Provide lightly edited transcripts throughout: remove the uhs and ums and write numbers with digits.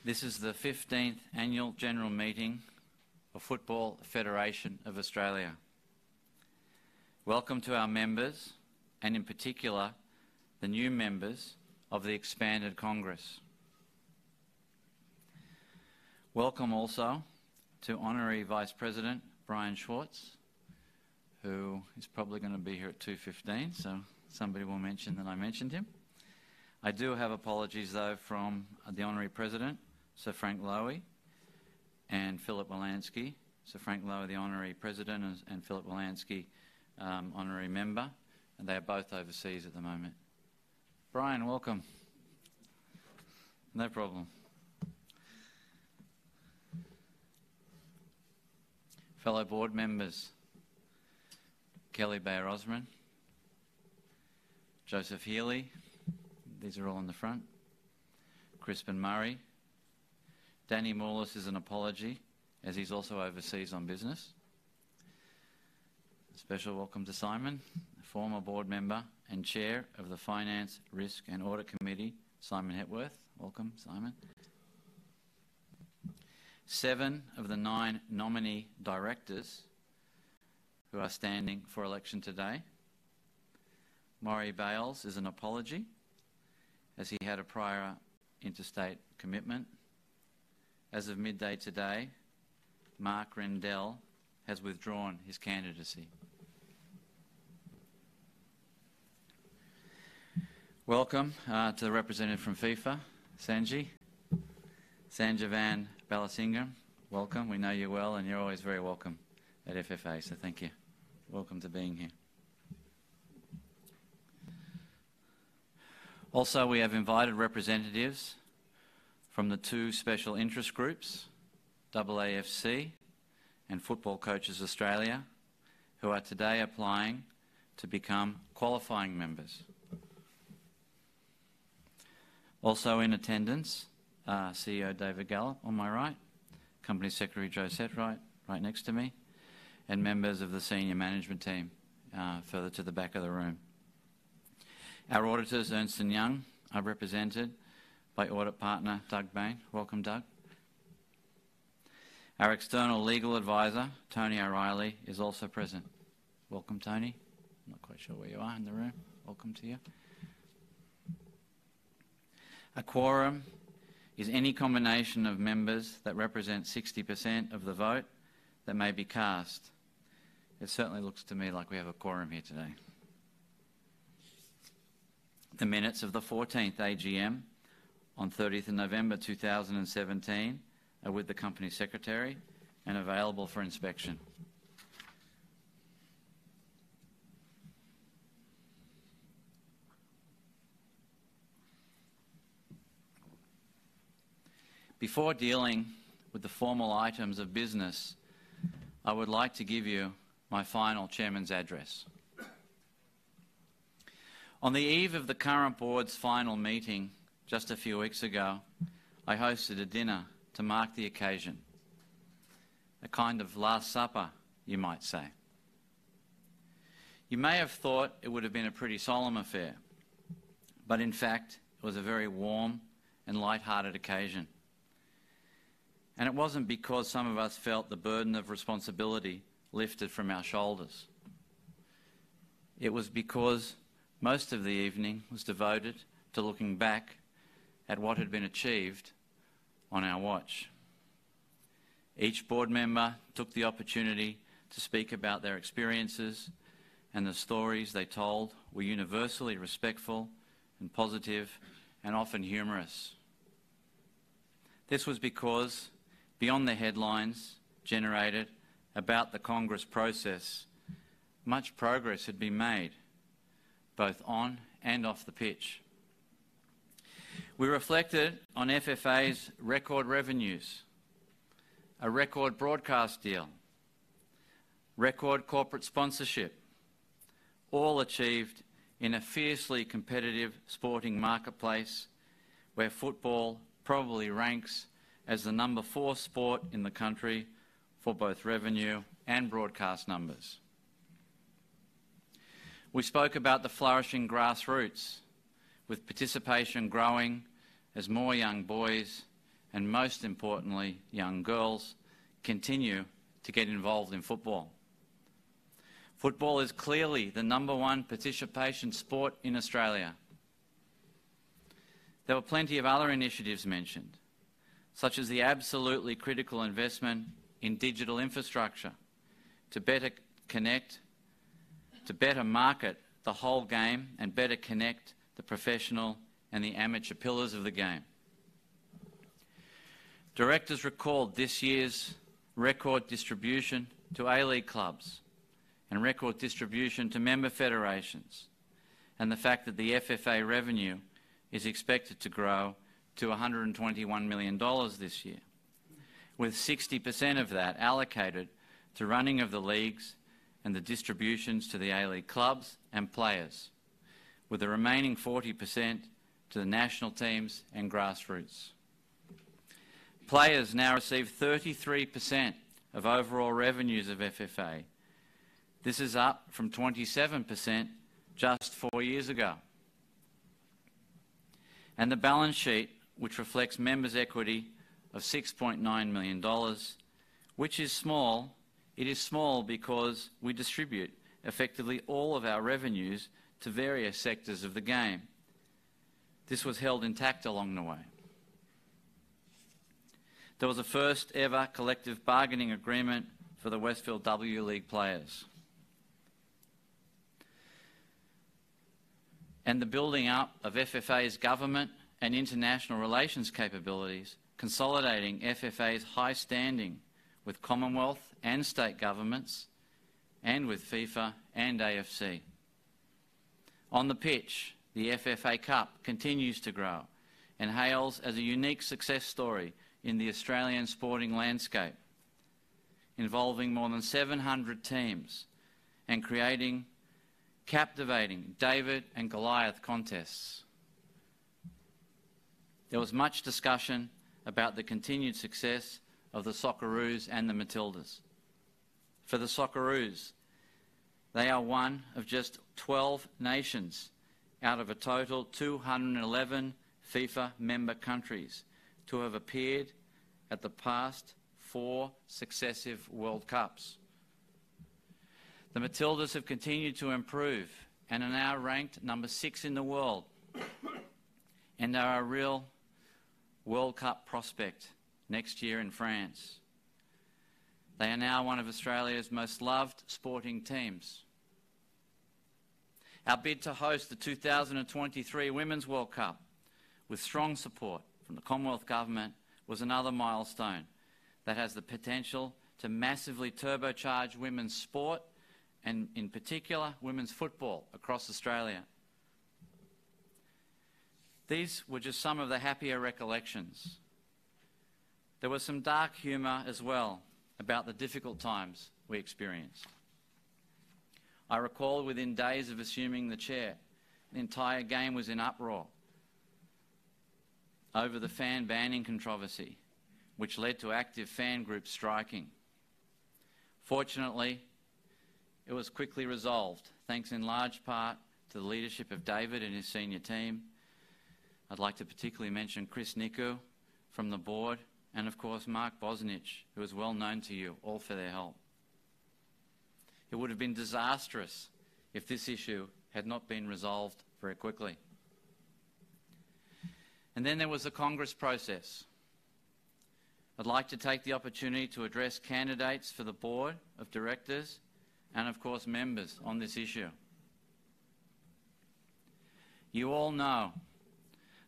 This is the 15th Annual General Meeting of Football Federation of Australia. Welcome to our members, and in particular, the new members of the expanded Congress. Welcome also to Honorary Vice President Brian Schwartz, who is probably going to be here at 2:15, so somebody will mention that I mentioned him. I do have apologies, though, from the Honorary President, Sir Frank Lowy, and Philip Wolanski. Sir Frank Lowy, the Honorary President, and Philip Wolanski, Honorary Member, and they are both overseas at the moment. Brian, welcome. No problem. Fellow board members, Kelly Bayer-Osman, Joseph Healy, these are all in the front, Crispin Murray. Danny Morlis is an apology, as he's also overseas on business. A special welcome to Simon, a former board member and chair of the Finance, Risk and Audit Committee, Simon Hepworth. Welcome, Simon. 7 of the 9 nominee directors who are standing for election today. Maury Bales is an apology, as he had a prior interstate commitment. As of midday today, Mark Rendell has withdrawn his candidacy. Welcome to the representative from FIFA, Sanjavan Balasingham. Welcome. We know you well, and you're always very welcome at FFA, so thank you. Welcome to being here. Also, we have invited representatives from the 2 special interest groups, AAFC and Football Coaches Australia, who are today applying to become qualifying members. Also in attendance, CEO David Gallop on my right, Company Secretary Joe Setright right next to me, and members of the senior management team further to the back of the room. Our auditors, Ernst & Young, are represented by audit partner Doug Bain. Welcome, Doug. Our external legal advisor, Tony O'Reilly, is also present. Welcome, Tony. I'm not quite sure where you are in the room. Welcome to you. A quorum is any combination of members that represent 60% of the vote that may be cast. It certainly looks to me like we have a quorum here today. The minutes of the 14th AGM on 30th of November 2017 are with the Company Secretary and available for inspection. Before dealing with the formal items of business, I would like to give you my final Chairman's address. On the eve of the current board's final meeting, just a few weeks ago, I hosted a dinner to mark the occasion. A kind of Last Supper, you might say. You may have thought it would have been a pretty solemn affair, but in fact, it was a very warm and light-hearted occasion. And it wasn't because some of us felt the burden of responsibility lifted from our shoulders. It was because most of the evening was devoted to looking back at what had been achieved on our watch. Each board member took the opportunity to speak about their experiences, and the stories they told were universally respectful and positive and often humorous. This was because, beyond the headlines generated about the Congress process, much progress had been made, both on and off the pitch. We reflected on FFA's record revenues, a record broadcast deal, record corporate sponsorship, all achieved in a fiercely competitive sporting marketplace where football probably ranks as the number 4 sport in the country for both revenue and broadcast numbers. We spoke about the flourishing grassroots, with participation growing as more young boys and most importantly, young girls, continue to get involved in football. Football is clearly the #1 participation sport in Australia. There were plenty of other initiatives mentioned, such as the absolutely critical investment in digital infrastructure to better connect, to better market the whole game and better connect the professional and the amateur pillars of the game. Directors recalled this year's record distribution to A-League clubs and record distribution to member federations, and the fact that the FFA revenue is expected to grow to $121 million this year, with 60% of that allocated to running of the leagues and the distributions to the A-League clubs and players, with the remaining 40% to the national teams and grassroots. Players now receive 33% of overall revenues of FFA. This is up from 27% just 4 years ago. And the balance sheet, which reflects members' equity of $6.9 million, which is small. It is small because we distribute effectively all of our revenues to various sectors of the game. This was held intact along the way. There was a first ever collective bargaining agreement for the Westfield W League players. And the building up of FFA's government and international relations capabilities, consolidating FFA's high standing with Commonwealth and state governments and with FIFA and AFC. On the pitch, the FFA Cup continues to grow and hails as a unique success story in the Australian sporting landscape, involving more than 700 teams and creating captivating David and Goliath contests. There was much discussion about the continued success of the Socceroos and the Matildas. For the Socceroos, they are one of just 12 nations out of a total 211 FIFA member countries to have appeared at the past 4 successive World Cups. The Matildas have continued to improve and are now ranked #6 in the world and are a real World Cup prospect next year in France. They are now one of Australia's most loved sporting teams. Our bid to host the 2023 Women's World Cup, with strong support from the Commonwealth Government, was another milestone that has the potential to massively turbocharge women's sport and, in particular, women's football across Australia. These were just some of the happier recollections. There was some dark humour as well about the difficult times we experienced. I recall within days of assuming the chair, the entire game was in uproar over the fan banning controversy, which led to active fan groups striking. Fortunately, it was quickly resolved, thanks in large part to the leadership of David and his senior team. I'd like to particularly mention Chris Niku from the board and, of course, Mark Bosnich, who is well known to you, all for their help. It would have been disastrous if this issue had not been resolved very quickly. And then there was the Congress process. I'd like to take the opportunity to address candidates for the board of directors and, of course, members on this issue. You all know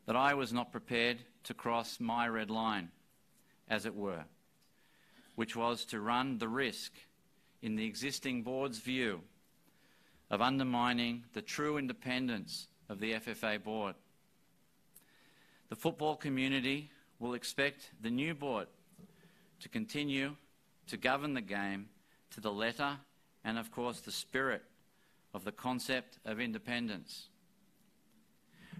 that I was not prepared to cross my red line, as it were, which was to run the risk, in the existing board's view, of undermining the true independence of the FFA board. The football community will expect the new board to continue to govern the game to the letter and, of course, the spirit of the concept of independence.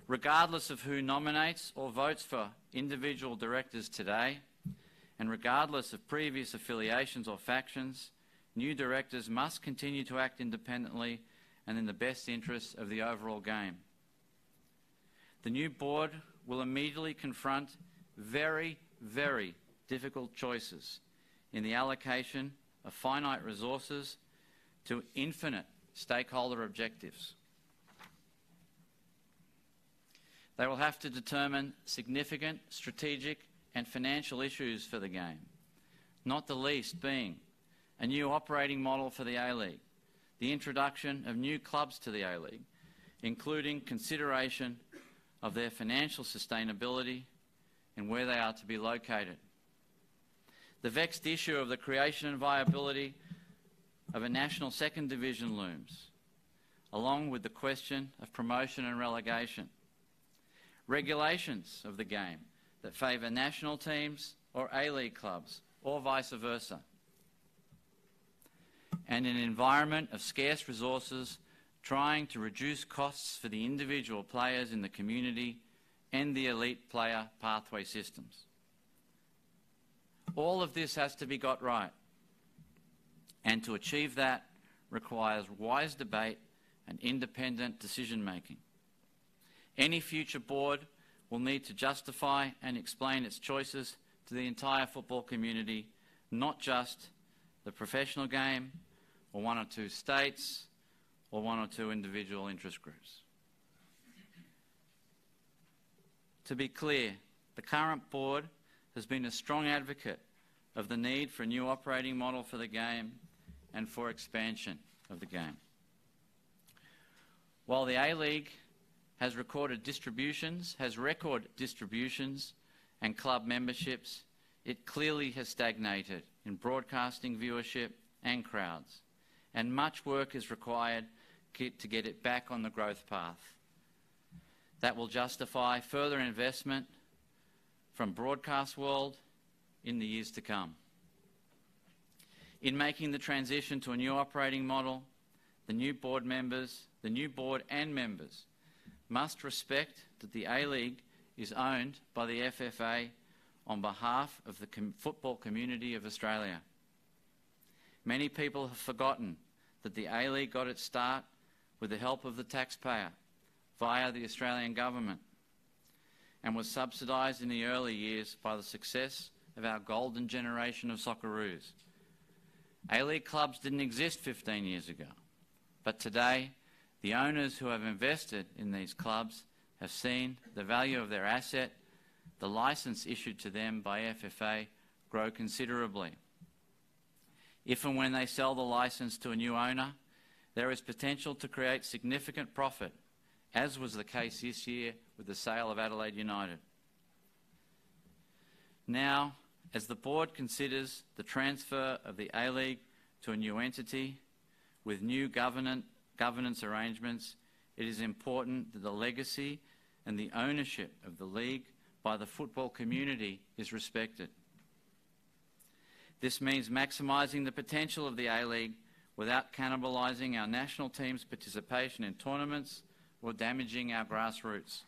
Regardless of who nominates or votes for individual directors today, and regardless of previous affiliations or factions, new directors must continue to act independently and in the best interests of the overall game. The new board will immediately confront very very difficult choices in the allocation of finite resources to infinite stakeholder objectives. They will have to determine significant strategic and financial issues for the game, not the least being a new operating model for the A-League, the introduction of new clubs to the A-League, including consideration of their financial sustainability and where they are to be located. The vexed issue of the creation and viability of a national second division looms, along with the question of promotion and relegation. Regulations of the game that favour national teams or A-League clubs, or vice versa. And an environment of scarce resources trying to reduce costs for the individual players in the community and the elite player pathway systems. All of this has to be got right, and to achieve that requires wise debate and independent decision making. Any future board will need to justify and explain its choices to the entire football community, not just the professional game or one or two states or one or two individual interest groups. To be clear, the current board has been a strong advocate of the need for a new operating model for the game and for expansion of the game. While the A-League has record distributions and club memberships, it clearly has stagnated in broadcasting viewership and crowds, and much work is required to get it back on the growth path. That will justify further investment from broadcast world in the years to come. In making the transition to a new operating model, the new board and members must respect that the A-League is owned by the FFA on behalf of the football community of Australia. Many people have forgotten that the A-League got its start with the help of the taxpayer via the Australian government and was subsidised in the early years by the success of our golden generation of Socceroos. A-League clubs didn't exist 15 years ago, but today the owners who have invested in these clubs have seen the value of their asset, the licence issued to them by FFA, grow considerably. If and when they sell the licence to a new owner, there is potential to create significant profit, as was the case this year with the sale of Adelaide United. Now, as the board considers the transfer of the A-League to a new entity with new governance arrangements, it is important that the legacy and the ownership of the league by the football community is respected. This means maximising the potential of the A-League without cannibalising our national team's participation in tournaments or damaging our grassroots.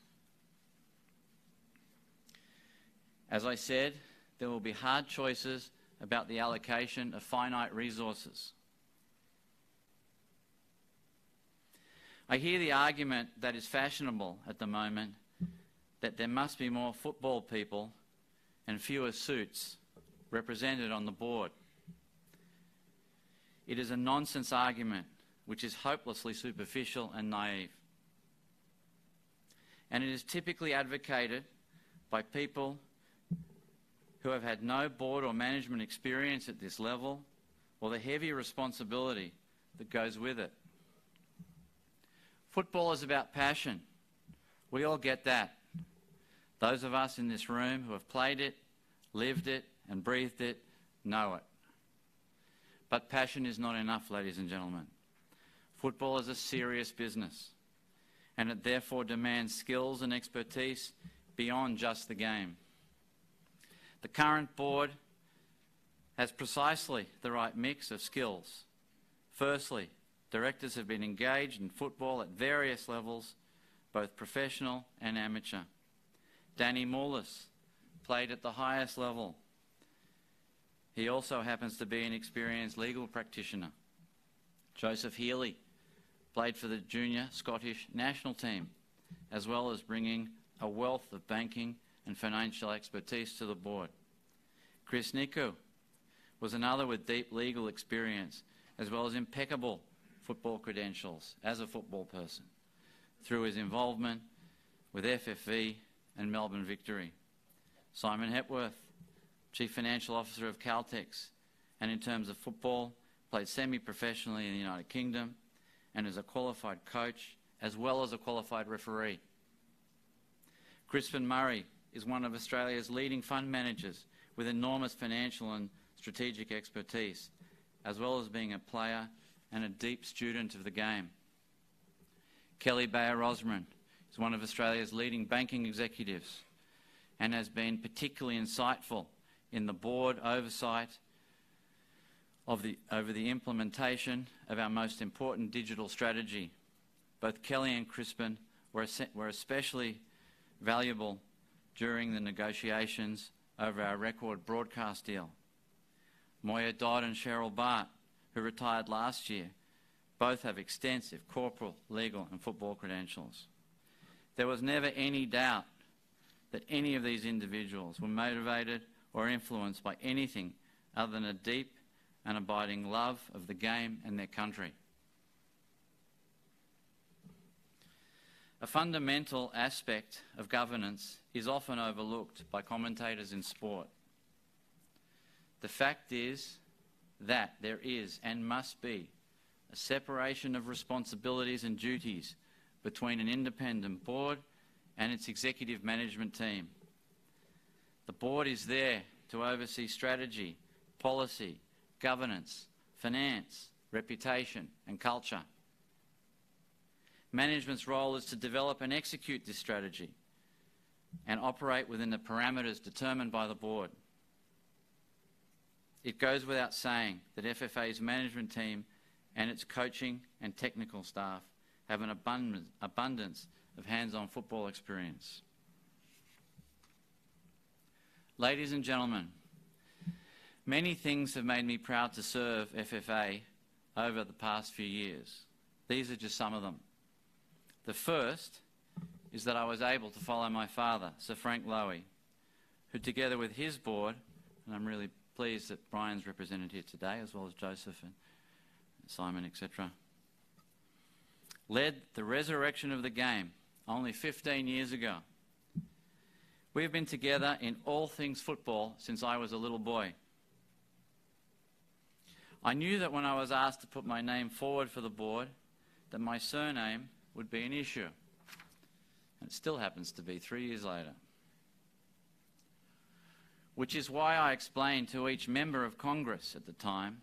As I said, there will be hard choices about the allocation of finite resources. I hear the argument that is fashionable at the moment that there must be more football people and fewer suits represented on the board. It is a nonsense argument which is hopelessly superficial and naive. And it is typically advocated by people who have had no board or management experience at this level or the heavy responsibility that goes with it. Football is about passion. We all get that. Those of us in this room who have played it, lived it and breathed it know it. But passion is not enough, ladies and gentlemen. Football is a serious business, and it therefore demands skills and expertise beyond just the game. The current board has precisely the right mix of skills. Firstly, directors have been engaged in football at various levels, both professional and amateur. Danny Moulis played at the highest level. He also happens to be an experienced legal practitioner. Joseph Healy played for the junior Scottish national team, as well as bringing a wealth of banking and financial expertise to the board. Chris Niku was another with deep legal experience, as well as impeccable football credentials as a football person, through his involvement with FFE and Melbourne Victory. Simon Hepworth, Chief Financial Officer of Caltex, and in terms of football, played semi-professionally in the United Kingdom and is a qualified coach as well as a qualified referee. Crispin Murray is one of Australia's leading fund managers with enormous financial and strategic expertise, as well as being a player and a deep student of the game. Kelly Bayer-Rosmarin is one of Australia's leading banking executives and has been particularly insightful in the board oversight over the implementation of our most important digital strategy. Both Kelly and Crispin were especially valuable during the negotiations over our record broadcast deal. Moya Dodd and Cheryl Bart, who retired last year, both have extensive corporate, legal and football credentials. There was never any doubt that any of these individuals were motivated or influenced by anything other than a deep and abiding love of the game and their country. A fundamental aspect of governance is often overlooked by commentators in sport. The fact is that there is and must be a separation of responsibilities and duties between an independent board and its executive management team. The board is there to oversee strategy, policy, governance, finance, reputation and culture. Management's role is to develop and execute this strategy and operate within the parameters determined by the board. It goes without saying that FFA's management team and its coaching and technical staff have an abundance of hands-on football experience. Ladies and gentlemen, many things have made me proud to serve FFA over the past few years. These are just some of them. The first is that I was able to follow my father, Sir Frank Lowy, who together with his board, and I'm really pleased that Brian's represented here today, as well as Joseph and Simon, etc., led the resurrection of the game only 15 years ago. We have been together in all things football since I was a little boy. I knew that when I was asked to put my name forward for the board, that my surname would be an issue. And it still happens to be 3 years later. Which is why I explained to each member of Congress at the time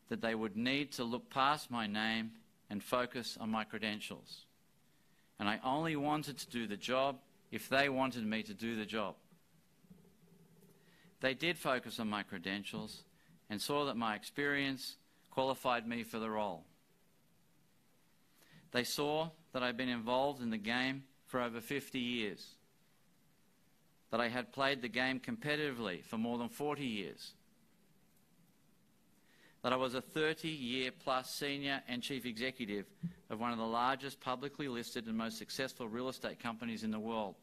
that they would need to look past my name and focus on my credentials. And I only wanted to do the job if they wanted me to do the job. They did focus on my credentials and saw that my experience qualified me for the role. They saw that I'd been involved in the game for over 50 years, that I had played the game competitively for more than 40 years, that I was a 30-year-plus senior and chief executive of one of the largest publicly listed and most successful real estate companies in the world,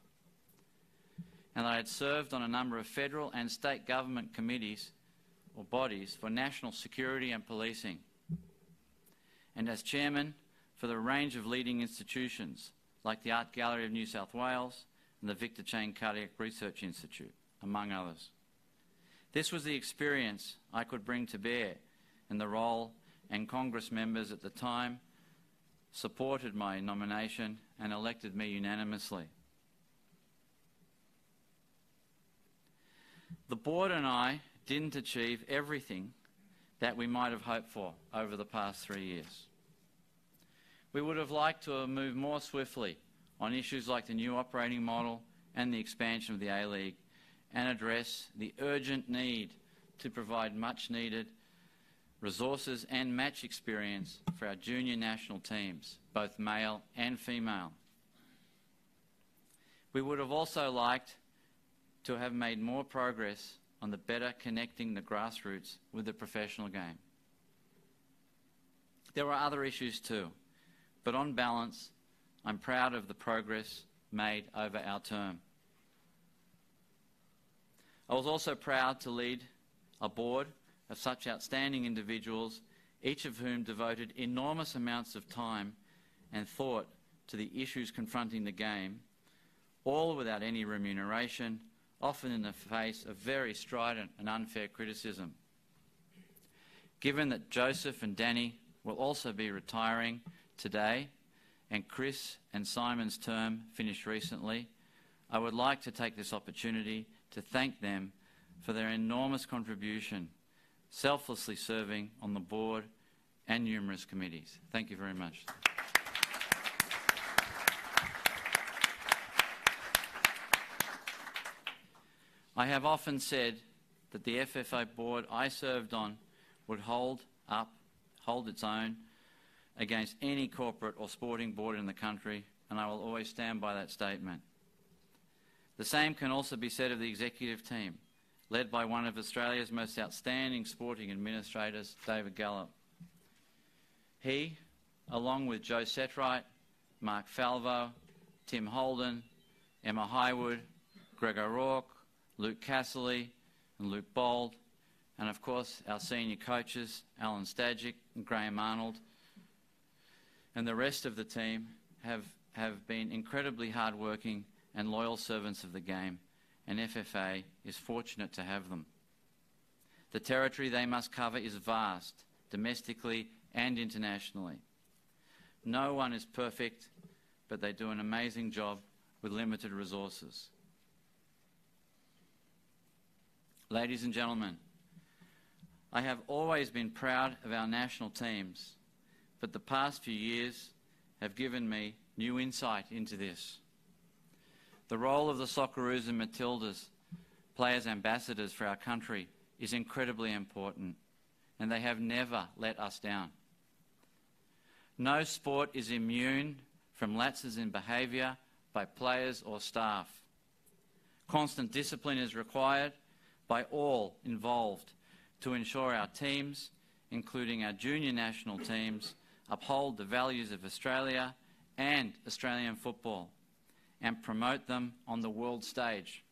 and that I had served on a number of federal and state government committees or bodies for national security and policing, and as chairman for the range of leading institutions like the Art Gallery of New South Wales and the Victor Chain Cardiac Research Institute, among others. This was the experience I could bring to bear in the role, and Congress members at the time supported my nomination and elected me unanimously. The board and I didn't achieve everything that we might have hoped for over the past 3 years. We would have liked to have moved more swiftly on issues like the new operating model and the expansion of the A-League and address the urgent need to provide much-needed resources and match experience for our junior national teams, both male and female. We would have also liked to have made more progress on the better connecting the grassroots with the professional game. There were other issues too, but on balance, I'm proud of the progress made over our term. I was also proud to lead a board of such outstanding individuals, each of whom devoted enormous amounts of time and thought to the issues confronting the game, all without any remuneration, often in the face of very strident and unfair criticism. Given that Joseph and Danny will also be retiring today, and Chris and Simon's term finished recently, I would like to take this opportunity to thank them for their enormous contribution, selflessly serving on the board and numerous committees. Thank you very much. I have often said that the FFA board I served on would hold its own against any corporate or sporting board in the country, and I will always stand by that statement. The same can also be said of the executive team, led by one of Australia's most outstanding sporting administrators, David Gallop. He, along with Joe Setright, Mark Falvo, Tim Holden, Emma Highwood, Greg O'Rourke, Luke Casserly and Luke Bold, and of course our senior coaches, Alan Stajic and Graham Arnold, and the rest of the team have been incredibly hard-working and loyal servants of the game, and FFA is fortunate to have them. The territory they must cover is vast, domestically and internationally. No one is perfect, but they do an amazing job with limited resources. Ladies and gentlemen, I have always been proud of our national teams, but the past few years have given me new insight into this. The role of the Socceroos and Matildas, players ambassadors for our country, is incredibly important, and they have never let us down. No sport is immune from lapses in behaviour by players or staff. Constant discipline is required by all involved to ensure our teams, including our junior national teams, uphold the values of Australia and Australian football and promote them on the world stage.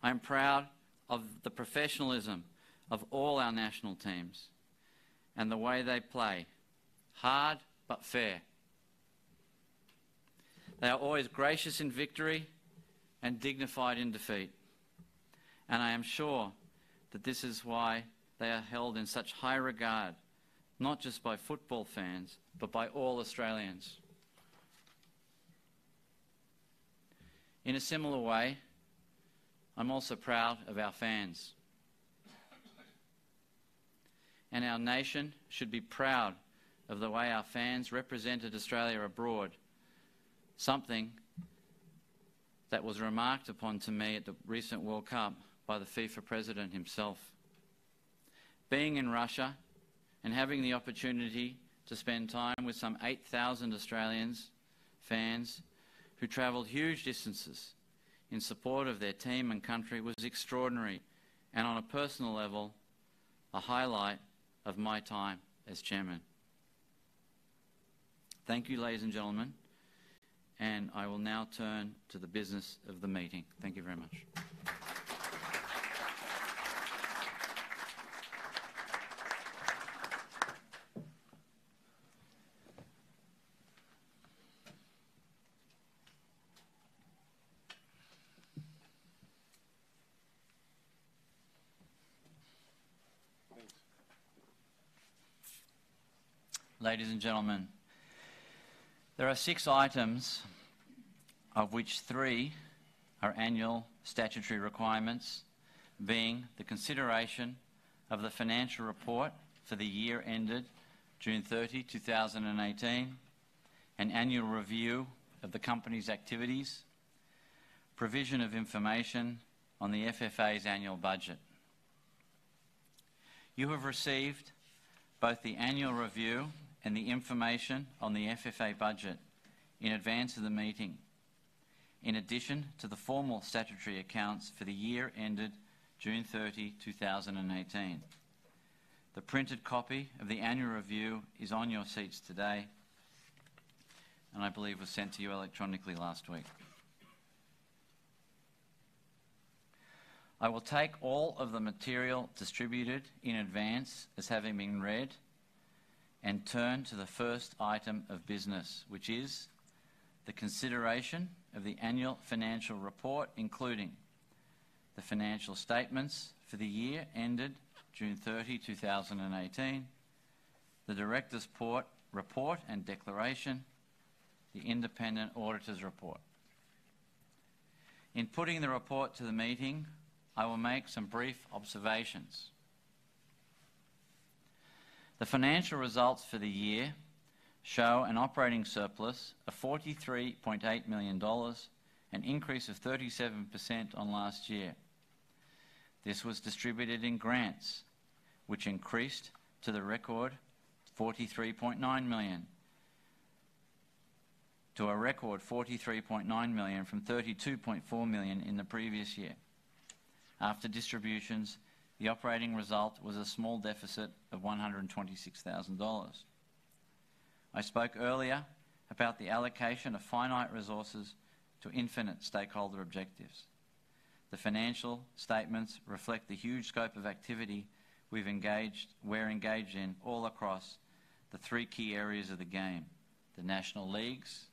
I am proud of the professionalism of all our national teams and the way they play, hard but fair. They are always gracious in victory and dignified in defeat. And I am sure that this is why they are held in such high regard, not just by football fans, but by all Australians. In a similar way, I'm also proud of our fans. And our nation should be proud of the way our fans represented Australia abroad, something that was remarked upon to me at the recent World Cup by the FIFA president himself. Being in Russia and having the opportunity to spend time with some 8,000 Australians, fans, who travelled huge distances in support of their team and country was extraordinary, and on a personal level, a highlight of my time as chairman. Thank you, ladies and gentlemen, and I will now turn to the business of the meeting. Thank you very much. Ladies and gentlemen, there are 6 items, of which 3 are annual statutory requirements, being the consideration of the financial report for the year ended June 30, 2018, an annual review of the company's activities, provision of information on the FFA's annual budget. You have received both the annual review and the information on the FFA budget in advance of the meeting, in addition to the formal statutory accounts for the year ended June 30, 2018. The printed copy of the annual review is on your seats today, and I believe was sent to you electronically last week. I will take all of the material distributed in advance as having been read and turn to the first item of business, which is the consideration of the annual financial report, including the financial statements for the year ended June 30, 2018, the Director's report and declaration, the Independent Auditor's report. In putting the report to the meeting, I will make some brief observations. The financial results for the year show an operating surplus of $43.8 million, an increase of 37% on last year. This was distributed in grants, which increased to the record $43.9 million, to a record $43.9 million from $32.4 million in the previous year. After distributions, the operating result was a small deficit of $126,000. I spoke earlier about the allocation of finite resources to infinite stakeholder objectives. The financial statements reflect the huge scope of activity we're engaged in all across the three key areas of the game: the national leagues,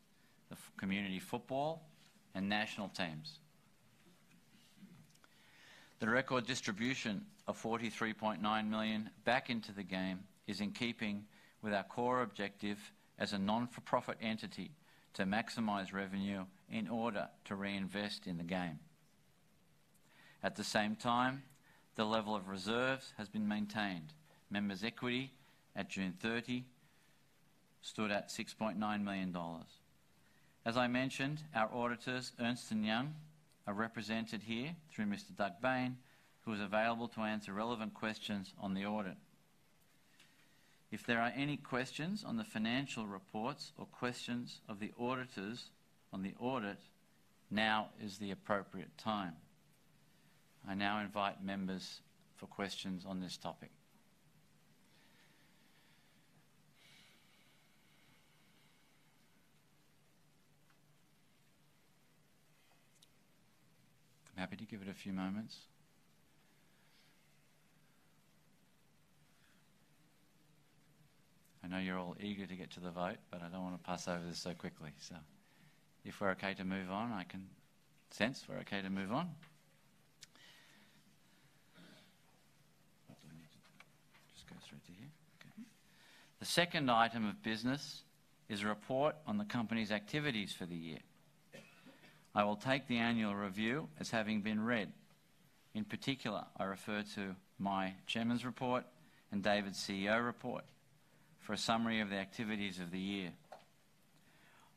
the community football, and national teams. The record distribution of $43.9 million back into the game is in keeping with our core objective as a non-for-profit entity to maximise revenue in order to reinvest in the game. At the same time, the level of reserves has been maintained. Members' equity at June 30 stood at $6.9 million. As I mentioned, our auditors, Ernst & Young, are represented here through Mr. Doug Bain, who is available to answer relevant questions on the audit. If there are any questions on the financial reports or questions of the auditors on the audit, now is the appropriate time. I now invite members for questions on this topic. I'm happy to give it a few moments. I know you're all eager to get to the vote, but I don't want to pass over this so quickly. So if we're okay to move on, I can sense we're okay to move on. Just go straight to here. Okay. The second item of business is a report on the company's activities for the year. I will take the annual review as having been read. In particular, I refer to my Chairman's report and David's CEO report for a summary of the activities of the year.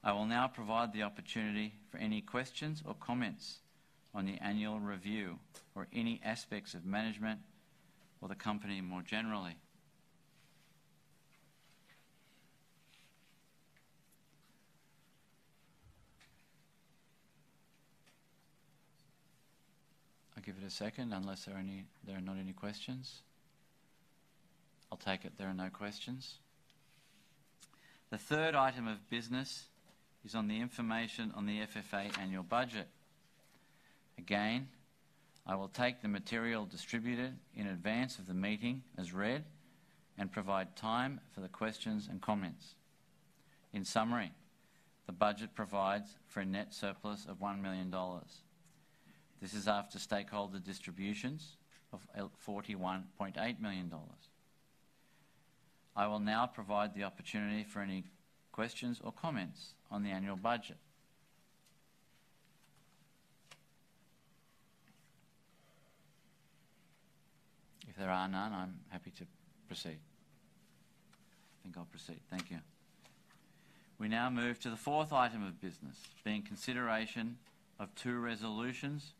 I will now provide the opportunity for any questions or comments on the annual review or any aspects of management or the company more generally. I'll give it a second unless there are not any questions. I'll take it there are no questions. The third item of business is on the information on the FFA annual budget. Again, I will take the material distributed in advance of the meeting as read and provide time for the questions and comments. In summary, the budget provides for a net surplus of $1 million. This is after stakeholder distributions of $41.8 million. I will now provide the opportunity for any questions or comments on the annual budget. If there are none, I'm happy to proceed. I think I'll proceed. Thank you. We now move to the fourth item of business, being consideration of two resolutions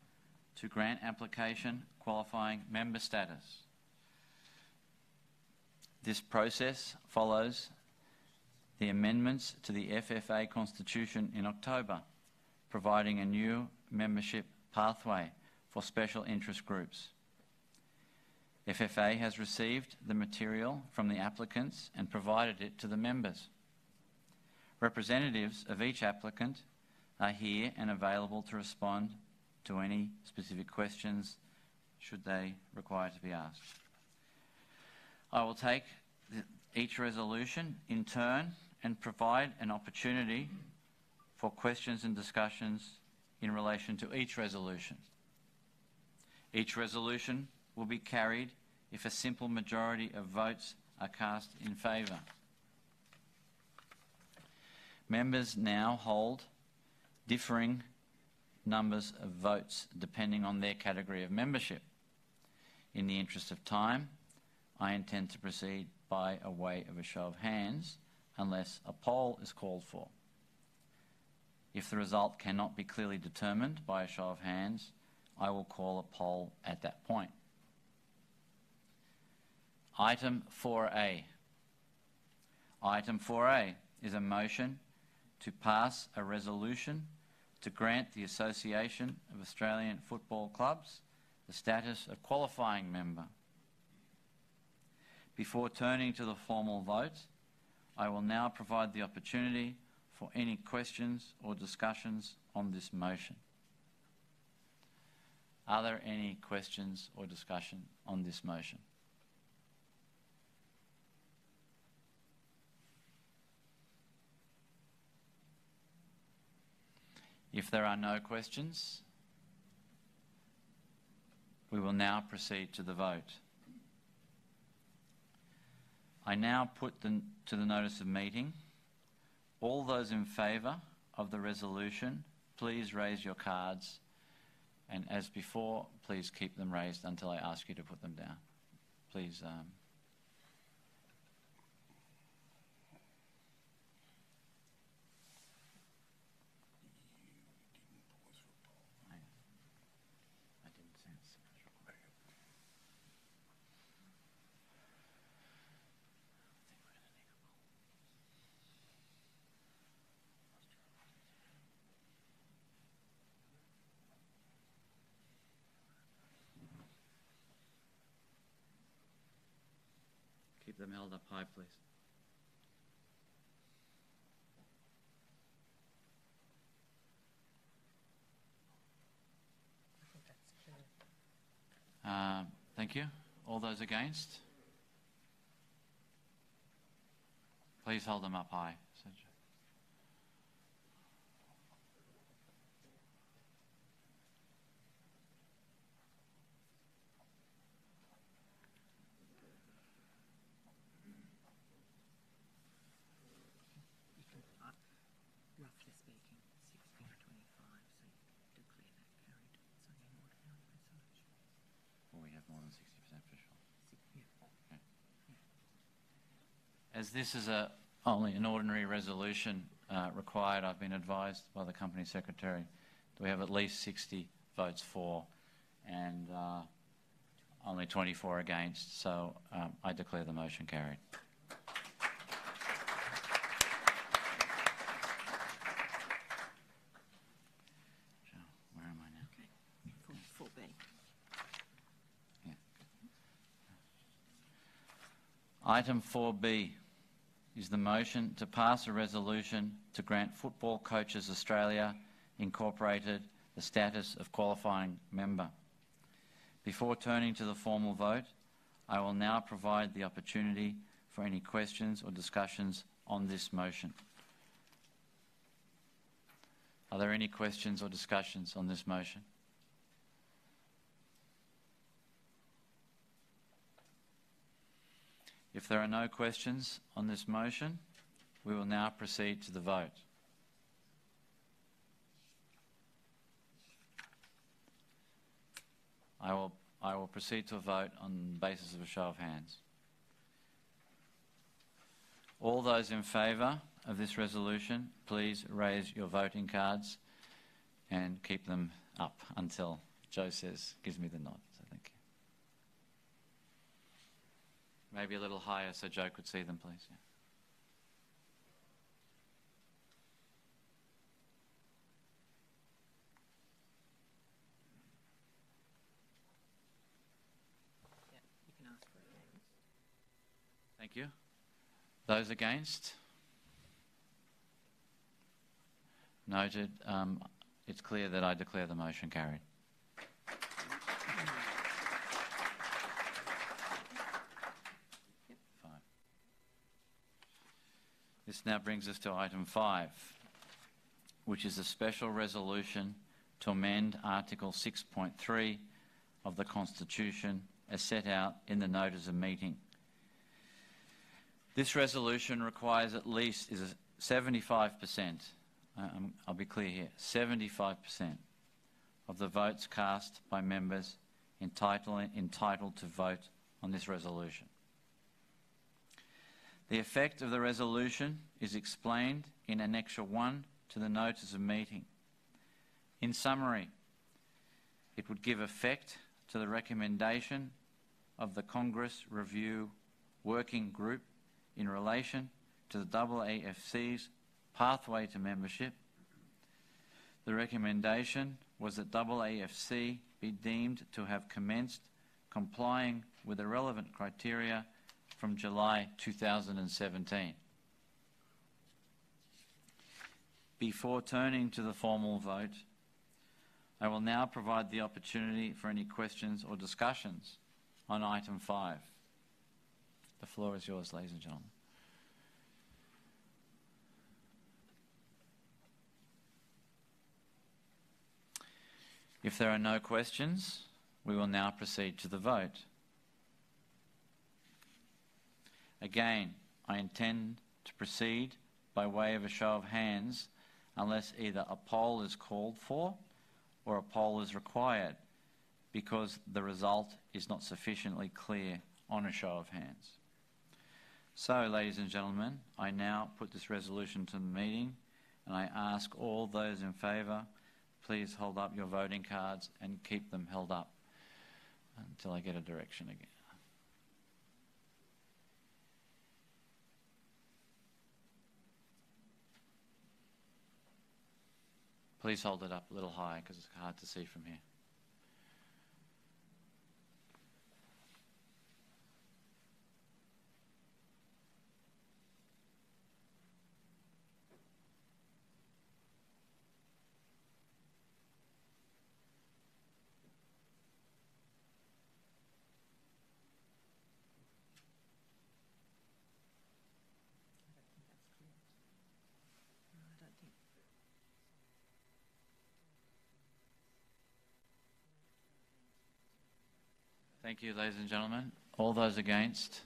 to grant application qualifying member status. This process follows the amendments to the FFA Constitution in October, providing a new membership pathway for special interest groups. FFA has received the material from the applicants and provided it to the members. Representatives of each applicant are here and available to respond to any specific questions should they require to be asked. I will take each resolution in turn and provide an opportunity for questions and discussions in relation to each resolution. Each resolution will be carried if a simple majority of votes are cast in favour. Members now hold differing numbers of votes depending on their category of membership. In the interest of time, I intend to proceed by a way of a show of hands unless a poll is called for. If the result cannot be clearly determined by a show of hands, I will call a poll at that point. Item 4A. Item 4A is a motion to pass a resolution to grant the Association of Australian Football Clubs the status of qualifying member. Before turning to the formal vote, I will now provide the opportunity for any questions or discussions on this motion. Are there any questions or discussion on this motion? If there are no questions, we will now proceed to the vote. I now put to the notice of meeting. All those in favour of the resolution, please raise your cards, and as before, please keep them raised until I ask you to put them down. Please. Keep them held up high, please. Thank you. All those against? Please hold them up high. Roughly speaking, 16 to 25, so you declare that carried. It's only an ordinary resolution. Well, we have more than 60% for sure. Yeah. Okay. As this is only an ordinary resolution required, I've been advised by the Company Secretary that we have at least 60 votes for and only 24 against, so I declare the motion carried. Where am I now? Okay. 4B. Yeah. Item 4B is the motion to pass a resolution to grant Football Coaches Australia Incorporated the status of qualifying member. Before turning to the formal vote, I will now provide the opportunity for any questions or discussions on this motion. Are there any questions or discussions on this motion? If there are no questions on this motion, we will now proceed to the vote. I will proceed to a vote on the basis of a show of hands. All those in favour of this resolution, please raise your voting cards and keep them up until Joe gives me the nod. So thank you. Maybe a little higher so Joe could see them, please. Yeah. You can ask for against. Thank you. Those against? Noted. It's clear that I declare the motion carried. This now brings us to item 5, which is a special resolution to amend Article 6.3 of the Constitution as set out in the notice of meeting. This resolution requires at least 75%, I'll be clear here, 75% of the votes cast by members entitled to vote on this resolution. The effect of the resolution is explained in Annexure 1 to the notice of meeting. In summary, it would give effect to the recommendation of the Congress Review Working Group in relation to the AAFC's pathway to membership. The recommendation was that AAFC be deemed to have commenced complying with the relevant criteria from July 2017. Before turning to the formal vote, I will now provide the opportunity for any questions or discussions on item 5. The floor is yours, ladies and gentlemen. If there are no questions, we will now proceed to the vote. Again, I intend to proceed by way of a show of hands unless either a poll is called for or a poll is required because the result is not sufficiently clear on a show of hands. So, ladies and gentlemen, I now put this resolution to the meeting and I ask all those in favour, please hold up your voting cards and keep them held up until I get a direction again. Please hold it up a little higher because it's hard to see from here. Thank you, ladies and gentlemen. All those against?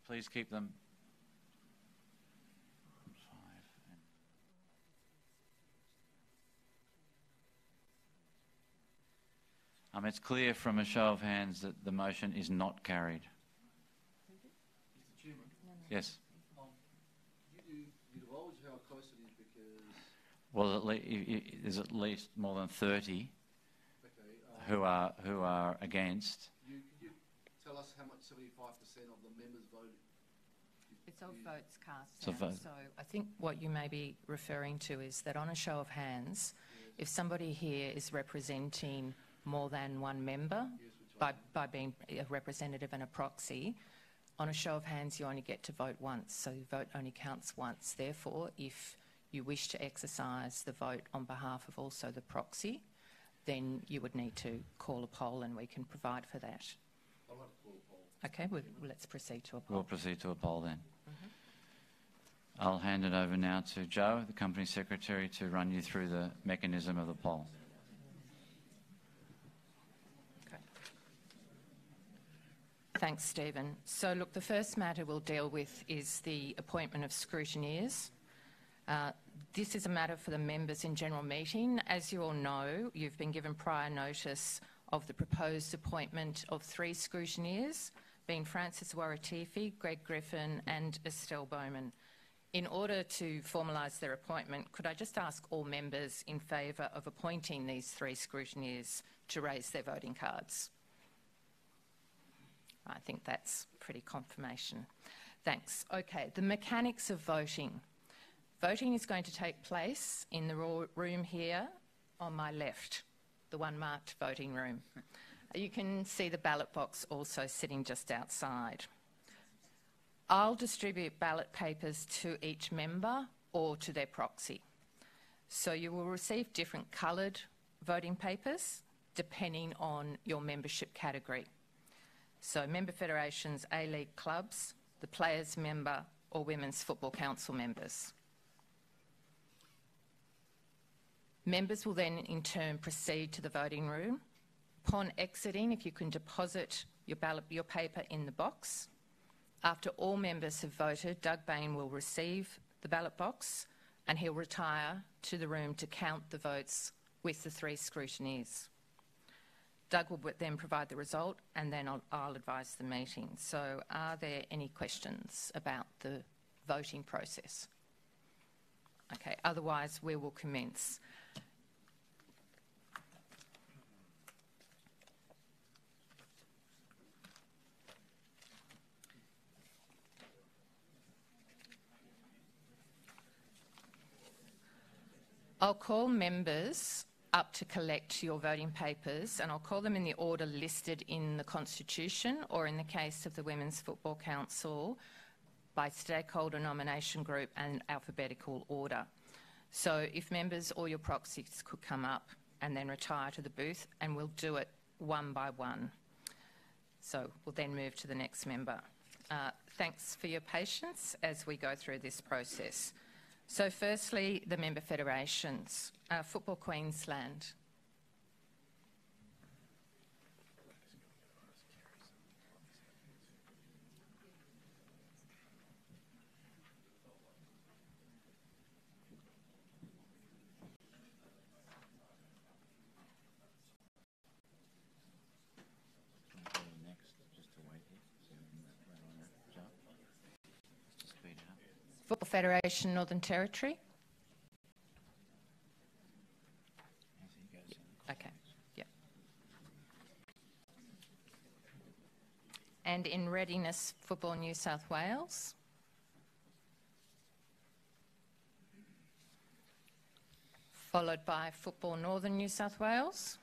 Please keep them. It's clear from a show of hands that the motion is not carried. Mr. Chairman? Yes. You divulge how close it is because... Well, there's at least more than 30 who are against. Could you tell us how much 75% of the members voted? It's of votes cast now. So I think what you may be referring to is that on a show of hands, if somebody here is representing more than one member by being a representative and a proxy, on a show of hands you only get to vote once, so your vote only counts once. Therefore, if you wish to exercise the vote on behalf of also the proxy, then you would need to call a poll and we can provide for that. I'd like to call a poll. Okay, let's proceed to a poll. We'll proceed to a poll then. I'll hand it over now to Joe, the Company Secretary, to run you through the mechanism of the poll. Thanks, Stephen. So, look, the first matter we'll deal with is the appointment of scrutineers. This is a matter for the members in general meeting. As you all know, you've been given prior notice of the proposed appointment of 3 scrutineers, being Francis Waratifi, Greg Griffin and Estelle Bowman. In order to formalise their appointment, could I just ask all members in favour of appointing these 3 scrutineers to raise their voting cards? I think that's pretty confirmation. Thanks. Okay, the mechanics of voting. Voting is going to take place in the room here on my left, the one marked voting room. You can see the ballot box also sitting just outside. I'll distribute ballot papers to each member or to their proxy. So you will receive different coloured voting papers depending on your membership category. So member federations, A-League clubs, the players member or Women's Football Council members. Members will then in turn proceed to the voting room. Upon exiting, if you can deposit your paper in the box. After all members have voted, Doug Bain will receive the ballot box and he'll retire to the room to count the votes with the 3 scrutineers. Doug will then provide the result and then I'll advise the meeting. So are there any questions about the voting process? Okay, otherwise we will commence. I'll call members up to collect your voting papers and I'll call them in the order listed in the Constitution or in the case of the Women's Football Council by stakeholder nomination group and alphabetical order. So if members or your proxies could come up and then retire to the booth and we'll do it one by one. So we'll then move to the next member. Thanks for your patience as we go through this process. So firstly, the member federations. Football Queensland. Football Federation, Northern Territory. Okay, yeah. And in readiness, Football New South Wales. Followed by Football Northern New South Wales.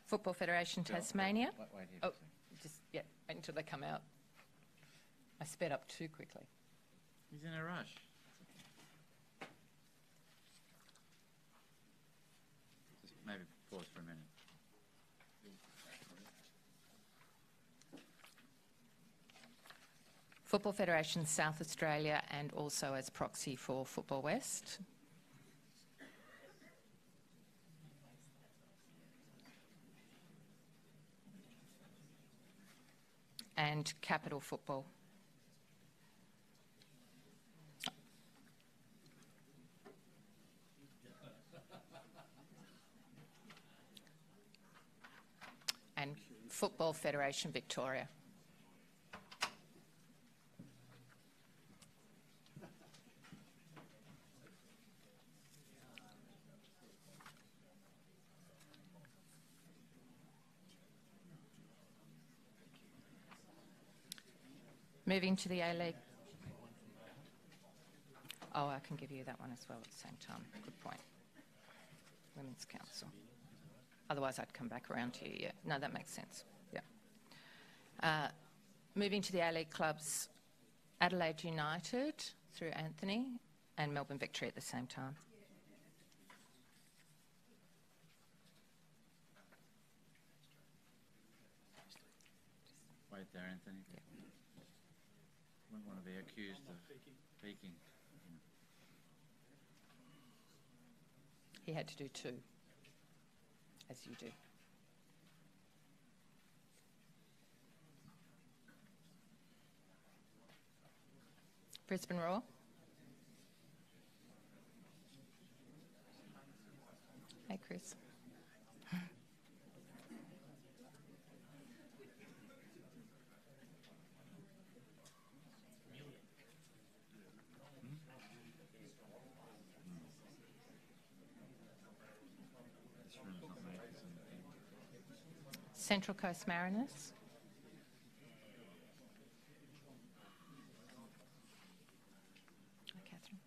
Football Federation Tasmania. Oh, just, yeah, wait until they come out. I sped up too quickly. He's in a rush. Just maybe pause for a minute. Football Federation South Australia and also as proxy for Football West. And Capital Football. And Football Federation Victoria. Moving to the A-League. Oh, I can give you that one as well at the same time. Good point. Women's Council. Otherwise, I'd come back around to you. Yeah, no, that makes sense. Yeah. Moving to the A-League clubs, Adelaide United through Anthony and Melbourne Victory at the same time. Wait there, Anthony. Yeah. Wouldn't want to be accused of peeking. He had to do 2, as you do. Brisbane Roar. Hey, Chris. Central Coast Mariners. Hi, Catherine.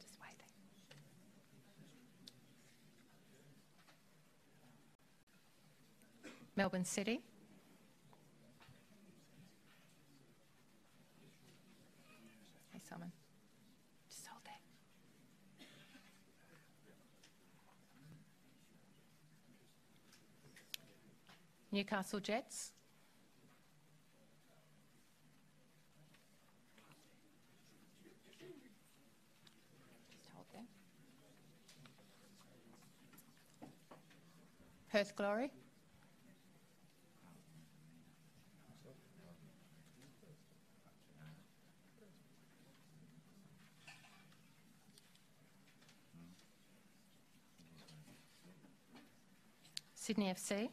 Just waiting. Melbourne City. Hey, Simon. Just hold there. Newcastle Jets. Just hold there. Perth Glory. Sydney FC.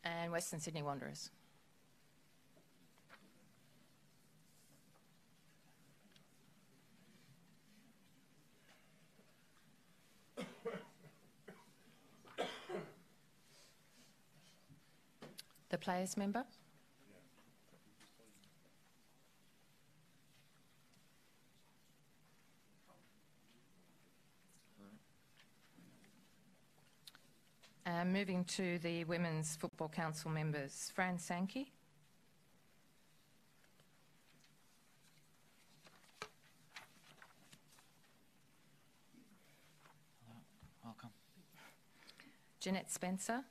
And Western Sydney Wanderers. The players member. Moving to the Women's Football Council members, Fran Sankey. Welcome. Jeanette Spencer.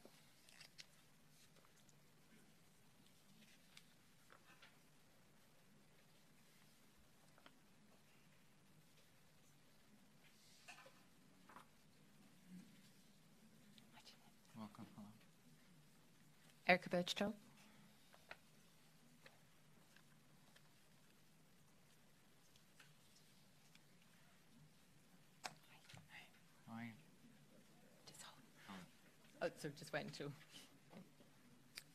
Welcome. Hello. Erica Birchtold. How are you? Just hold. Oh, so just wait until.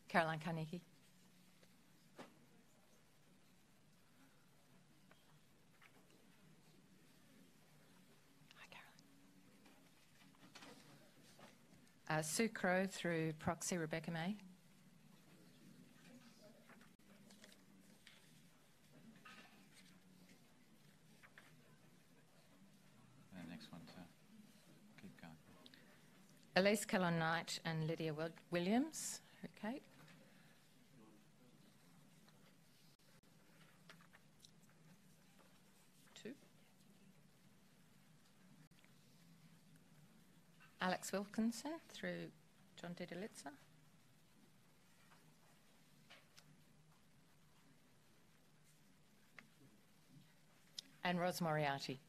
Caroline Carnegie. Hi, Caroline. Sue Crow through proxy, Rebecca May. The next one to keep going. Elise Kellon-Knight and Lydia Williams. Okay. Two. Alex Wilkinson through John Didalitza. And Ros Moriarty.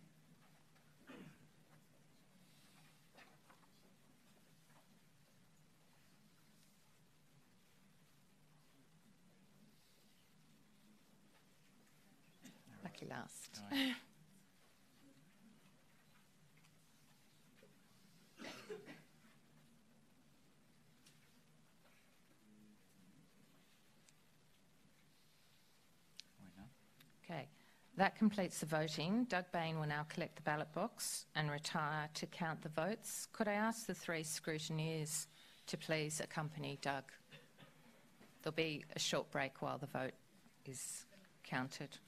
Lucky last. All right. Okay, that completes the voting. Doug Bain will now collect the ballot box and retire to count the votes. Could I ask the three scrutineers to please accompany Doug? There'll be a short break while the vote is counted.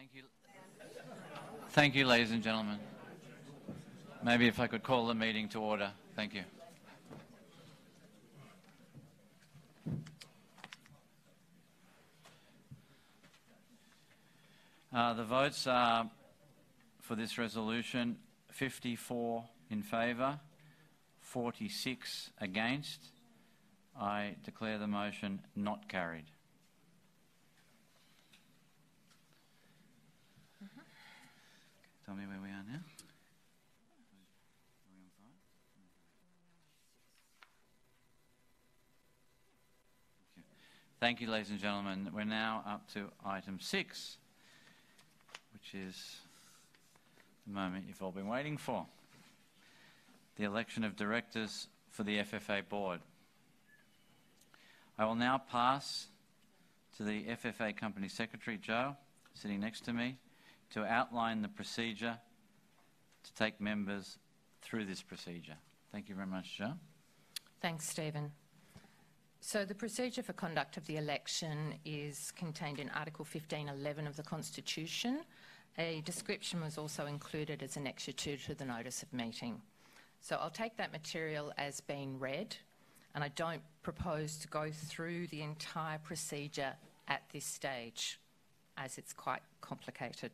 Thank you. Thank you, ladies and gentlemen. Maybe if I could call the meeting to order. Thank you. The votes are for this resolution 54 in favour, 46 against. I declare the motion not carried. Tell me where we are now. Thank you, ladies and gentlemen. We're now up to item 6, which is the moment you've all been waiting for. The election of directors for the FFA Board. I will now pass to the FFA Company Secretary, Joe, sitting next to me, to outline the procedure to take members through this procedure. Thank you very much, Joe. Thanks, Stephen. So the procedure for conduct of the election is contained in Article 15.11 of the Constitution. A description was also included as Annexure 2 to the Notice of Meeting. So I'll take that material as being read, and I don't propose to go through the entire procedure at this stage, as it's quite complicated.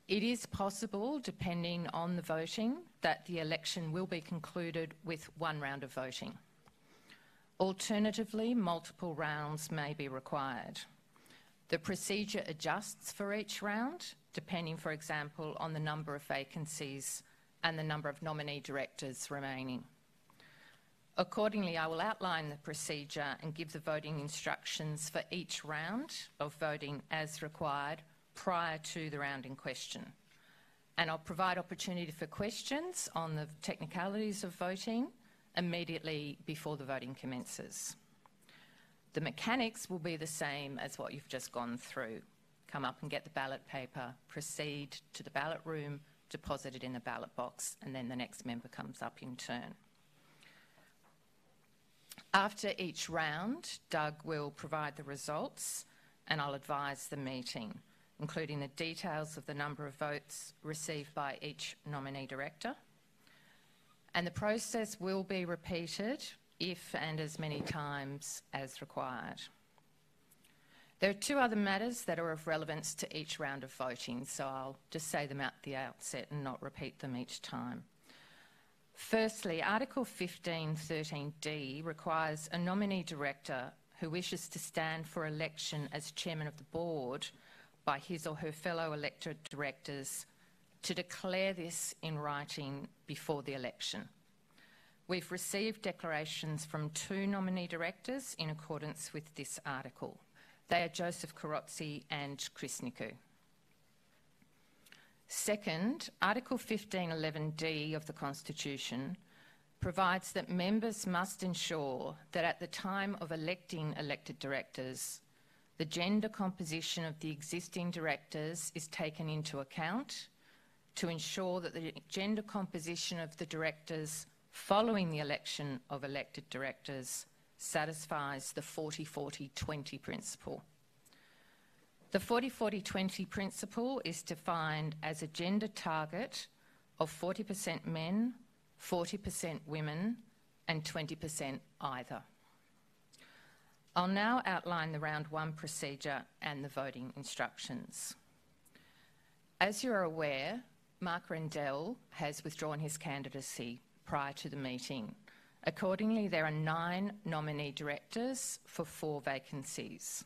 It is possible, depending on the voting, that the election will be concluded with one round of voting. Alternatively, multiple rounds may be required. The procedure adjusts for each round, depending, for example, on the number of vacancies and the number of nominee directors remaining. Accordingly, I will outline the procedure and give the voting instructions for each round of voting as required prior to the round in question. And I'll provide opportunity for questions on the technicalities of voting immediately before the voting commences. The mechanics will be the same as what you've just gone through. Come up and get the ballot paper, proceed to the ballot room, deposit it in the ballot box, and then the next member comes up in turn. After each round, Doug will provide the results and I'll advise the meeting, including the details of the number of votes received by each nominee director. And the process will be repeated if and as many times as required. There are two other matters that are of relevance to each round of voting, so I'll just say them at the outset and not repeat them each time. Firstly, Article 15.13D requires a nominee director who wishes to stand for election as chairman of the board by his or her fellow elected directors to declare this in writing before the election. We've received declarations from two nominee directors in accordance with this article. They are Joseph Carozzi and Chris Niku. Second, Article 15.11D of the Constitution provides that members must ensure that at the time of electing elected directors, the gender composition of the existing directors is taken into account to ensure that the gender composition of the directors following the election of elected directors satisfies the 40-40-20 principle. The 40-40-20 principle is defined as a gender target of 40% men, 40% women, and 20% either. I'll now outline the round one procedure and the voting instructions. As you're aware, Mark Rendell has withdrawn his candidacy prior to the meeting. Accordingly, there are 9 nominee directors for 4 vacancies.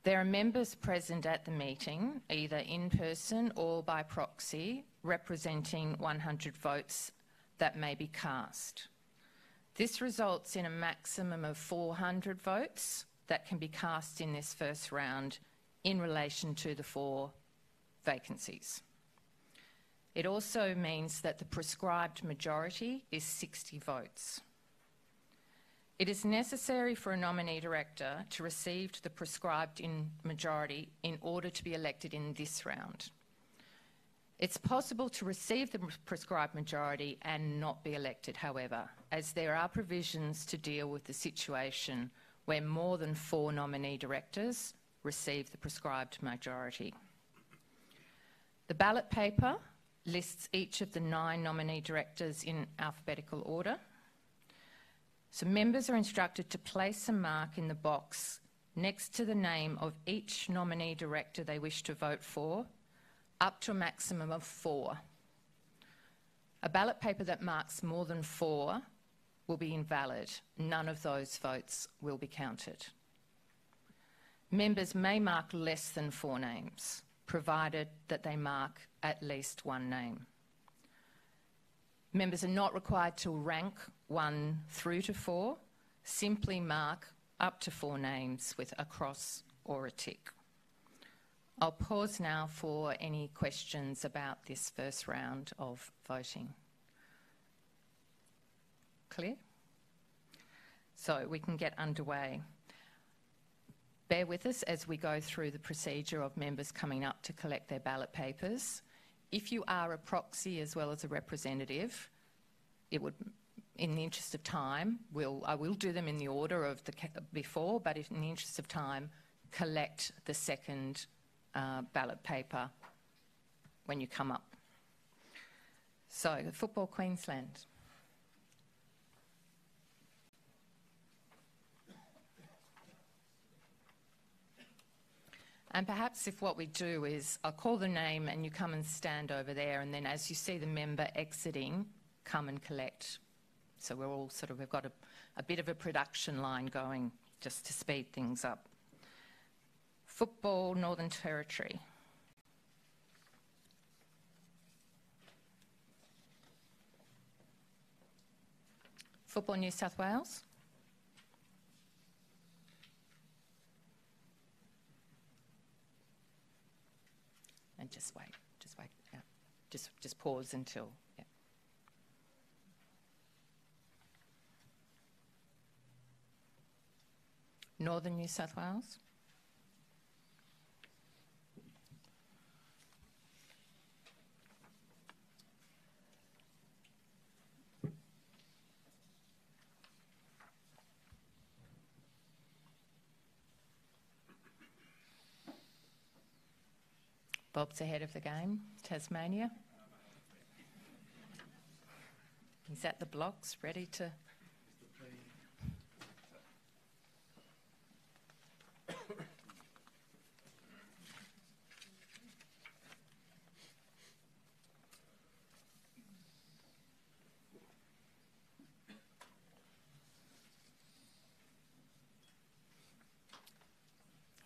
There are members present at the meeting, either in person or by proxy, representing 100 votes that may be cast. This results in a maximum of 400 votes that can be cast in this first round in relation to the 4 vacancies. It also means that the prescribed majority is 60 votes. It is necessary for a nominee director to receive the prescribed majority in order to be elected in this round. It's possible to receive the prescribed majority and not be elected, however, as there are provisions to deal with the situation where more than 4 nominee directors receive the prescribed majority. The ballot paper lists each of the 9 nominee directors in alphabetical order. So members are instructed to place a mark in the box next to the name of each nominee director they wish to vote for, up to a maximum of 4. A ballot paper that marks more than 4 will be invalid. None of those votes will be counted. Members may mark less than 4 names, provided that they mark at least 1 name. Members are not required to rank 1 through to 4, simply mark up to 4 names with a cross or a tick. I'll pause now for any questions about this first round of voting. Clear? So we can get underway. Bear with us as we go through the procedure of members coming up to collect their ballot papers. If you are a proxy as well as a representative, it would, in the interest of time, I will do them in the order of the before, but if in the interest of time, collect the second ballot paper when you come up. So, Football Queensland. And perhaps if what we do is I'll call the name and you come and stand over there, and then as you see the member exiting, come and collect. So we're all we've got a bit of a production line going just to speed things up. Football Northern Territory. Football New South Wales. And just wait, yeah. Just pause until, yeah. Northern New South Wales. Bob's ahead of the game. Tasmania. He's at the blocks, ready to...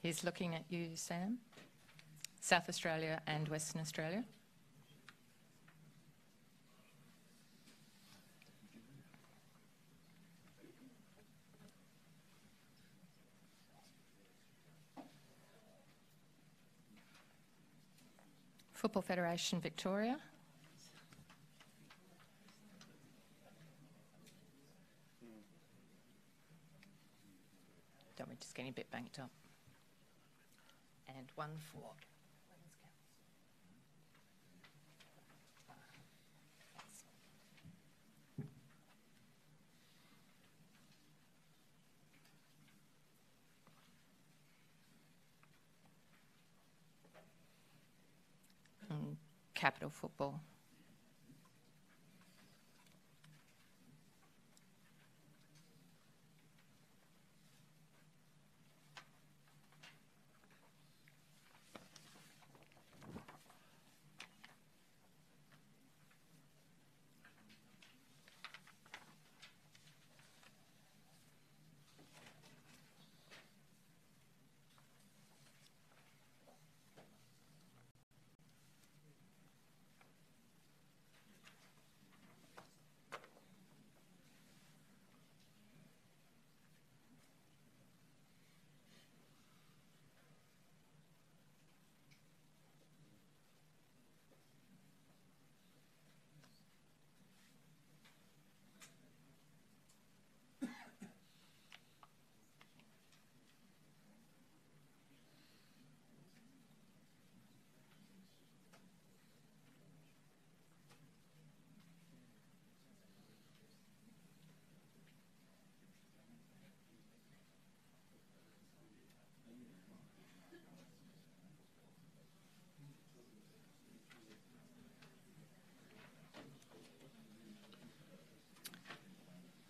He's looking at you, Sam. South Australia and Western Australia. Football Federation Victoria. Don't we just getting a bit banked up? And 1 for... Capital Football.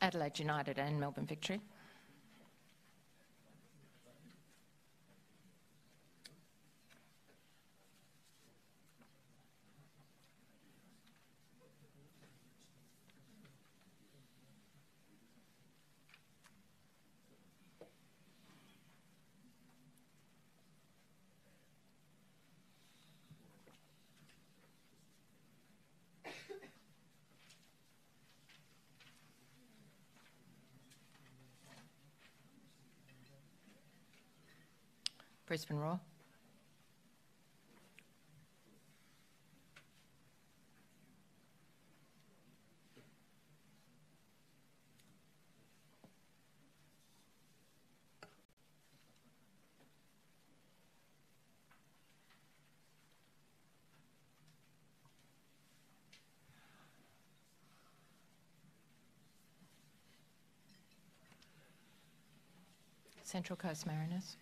Adelaide United and Melbourne Victory. Brisbane Roar. Central Coast Mariners.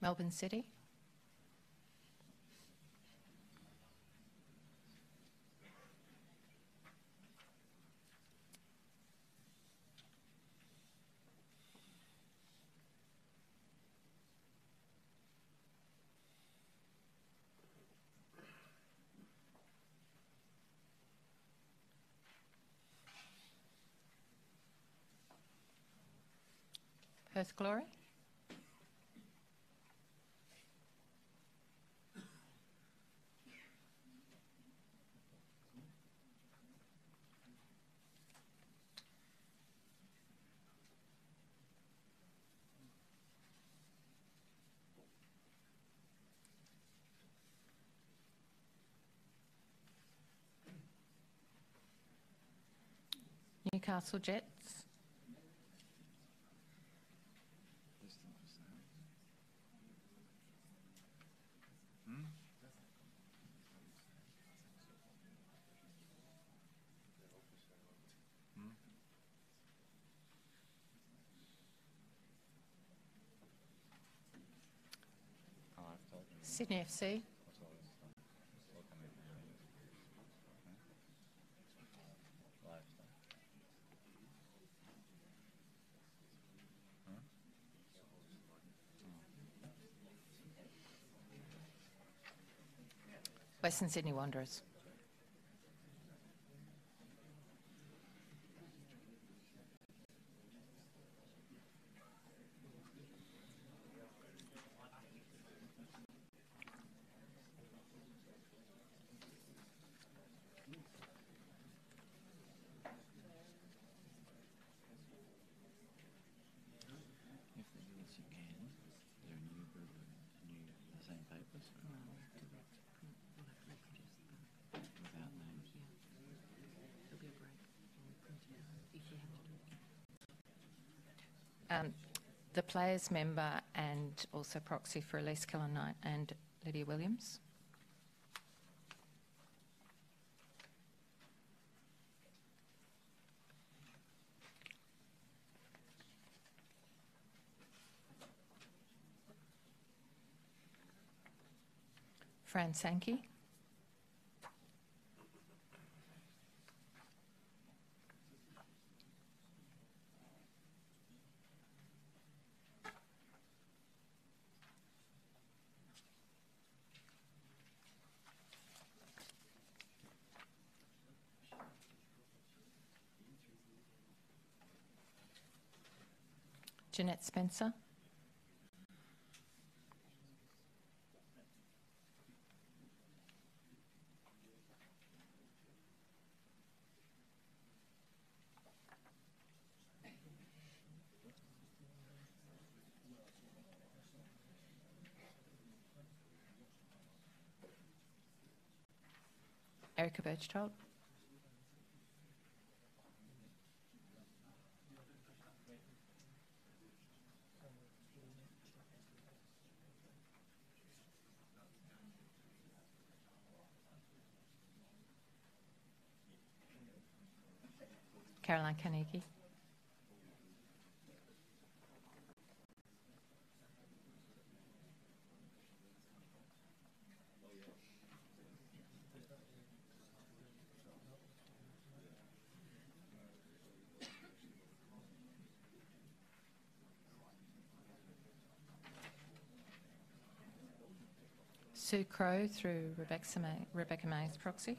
Melbourne City. Perth Glory. Newcastle Jets. Sydney FC. Western Sydney Wanderers. If they do this again, is there a new group of the same papers? Without names? There'll be a break and we print it out if we have to do it. The players member and also proxy for Elise Knight and Lydia Williams. Fran Sankey. Jeanette Spencer. Erica Birchtold. Caroline Carnegie. Sue Crow through Rebecca May's proxy.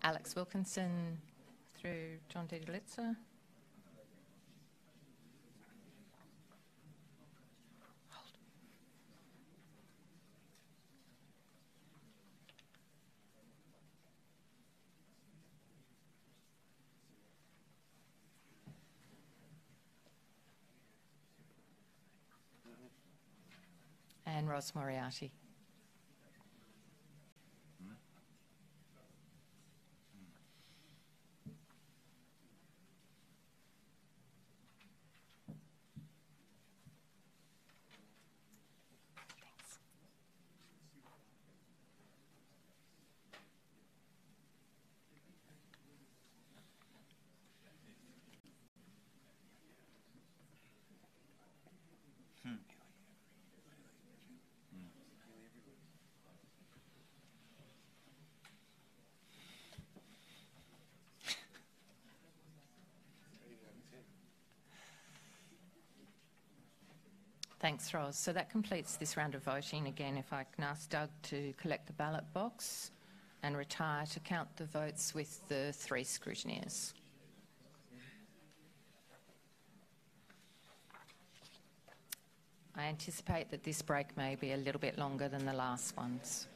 Alex Wilkinson through John D. Delitzer. And Ross Moriarty. Thanks, Ros. So that completes this round of voting. Again, if I can ask Doug to collect the ballot box and retire to count the votes with the 3 scrutineers. I anticipate that this break may be a little bit longer than the last ones.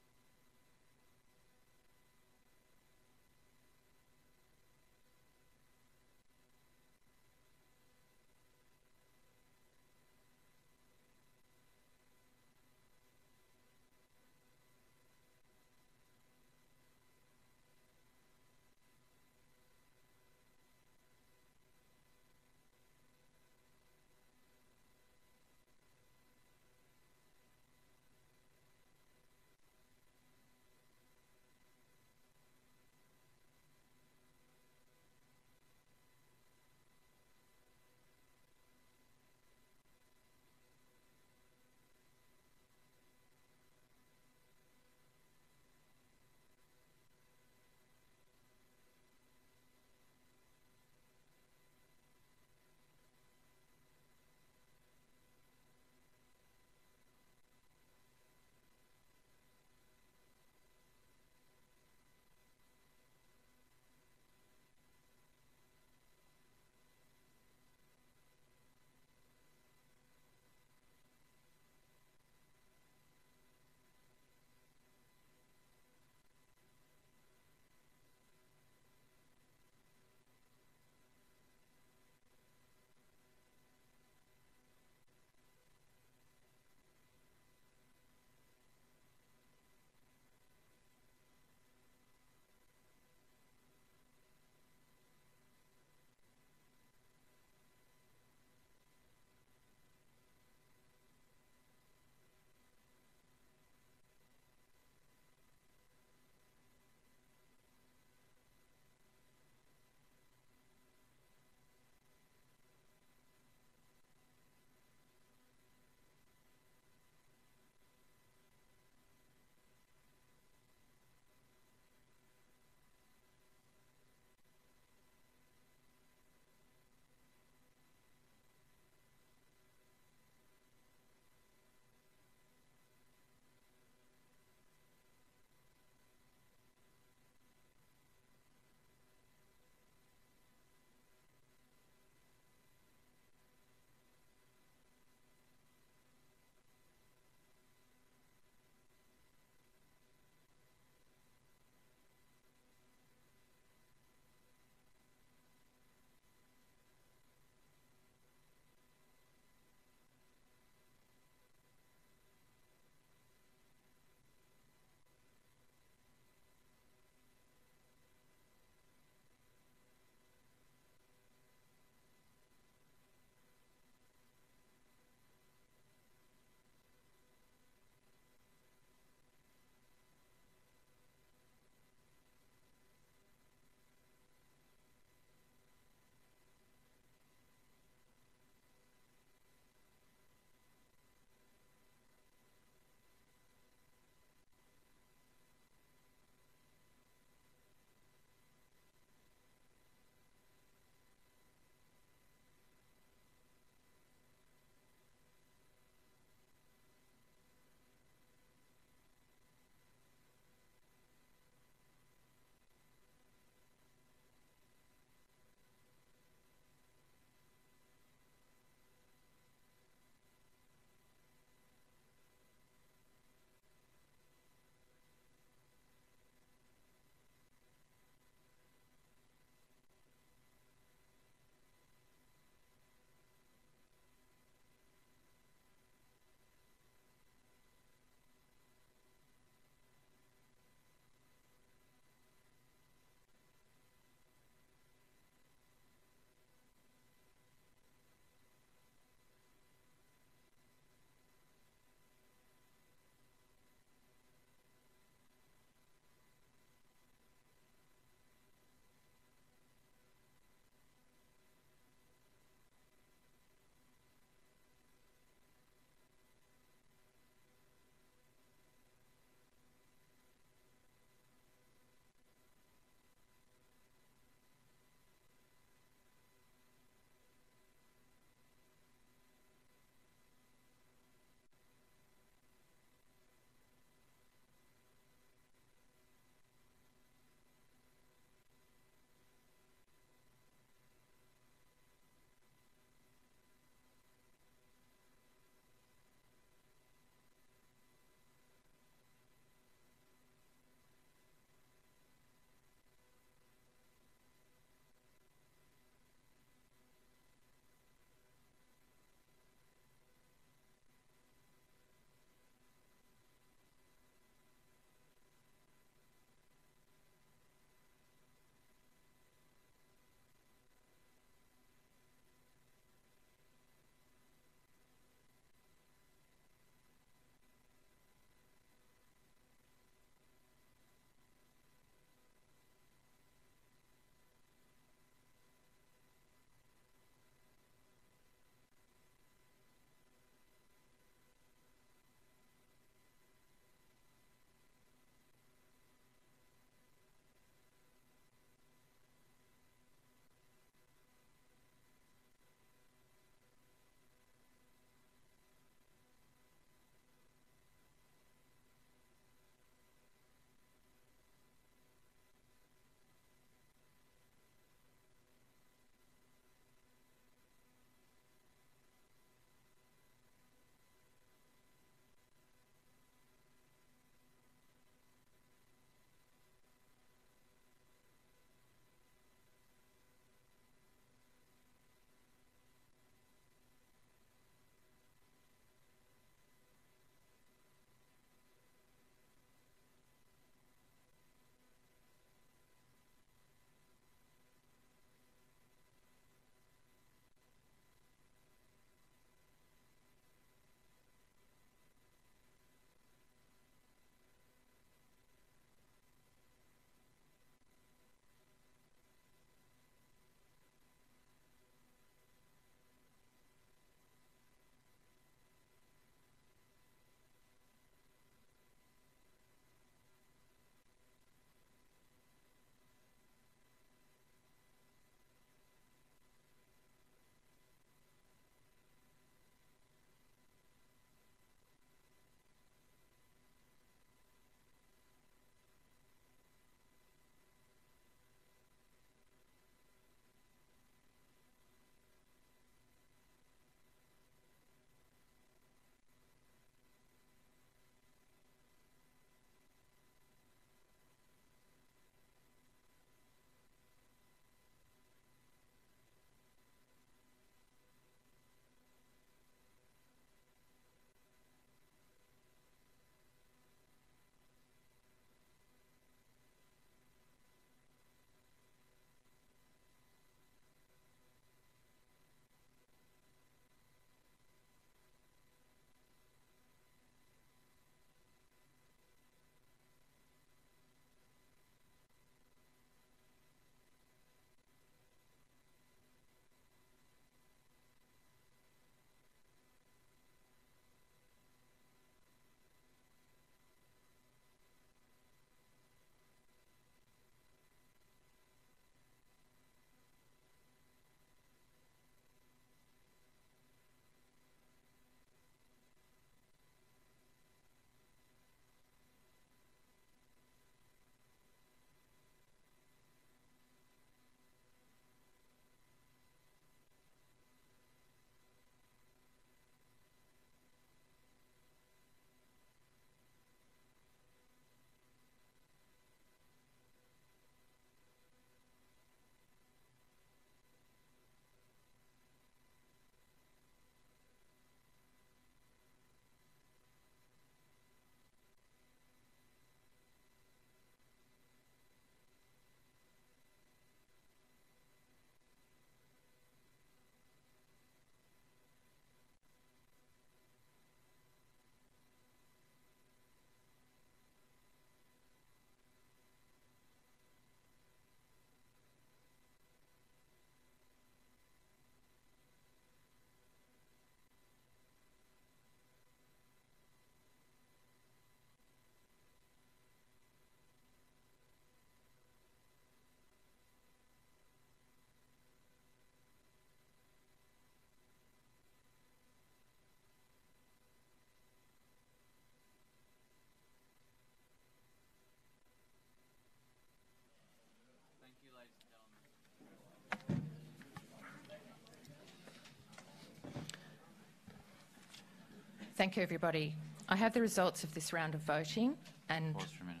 Thank you, everybody. I have the results of this round of voting and... Pause for a minute.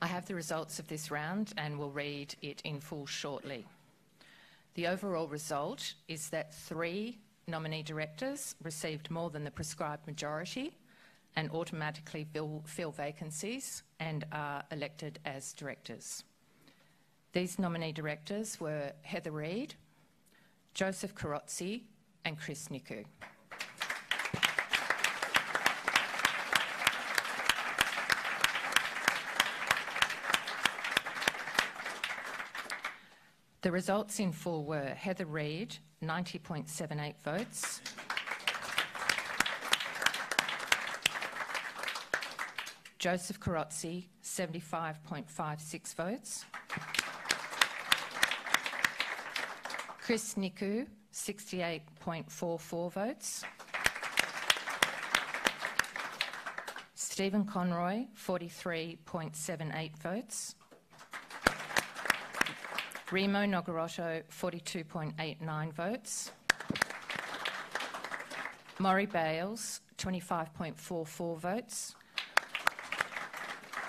I have the results of this round and will read it in full shortly. The overall result is that 3 nominee directors received more than the prescribed majority and automatically fill vacancies and are elected as directors. These nominee directors were Heather Reid, Joseph Carozzi and Chris Niku. The results in full were Heather Reid, 90.78 votes. Joseph Carozzi, 75.56 votes. Chris Niku, 68.44 votes. Stephen Conroy, 43.78 votes. Remo Nogarotto, 42.89 votes. Maury Bales, 25.44 votes.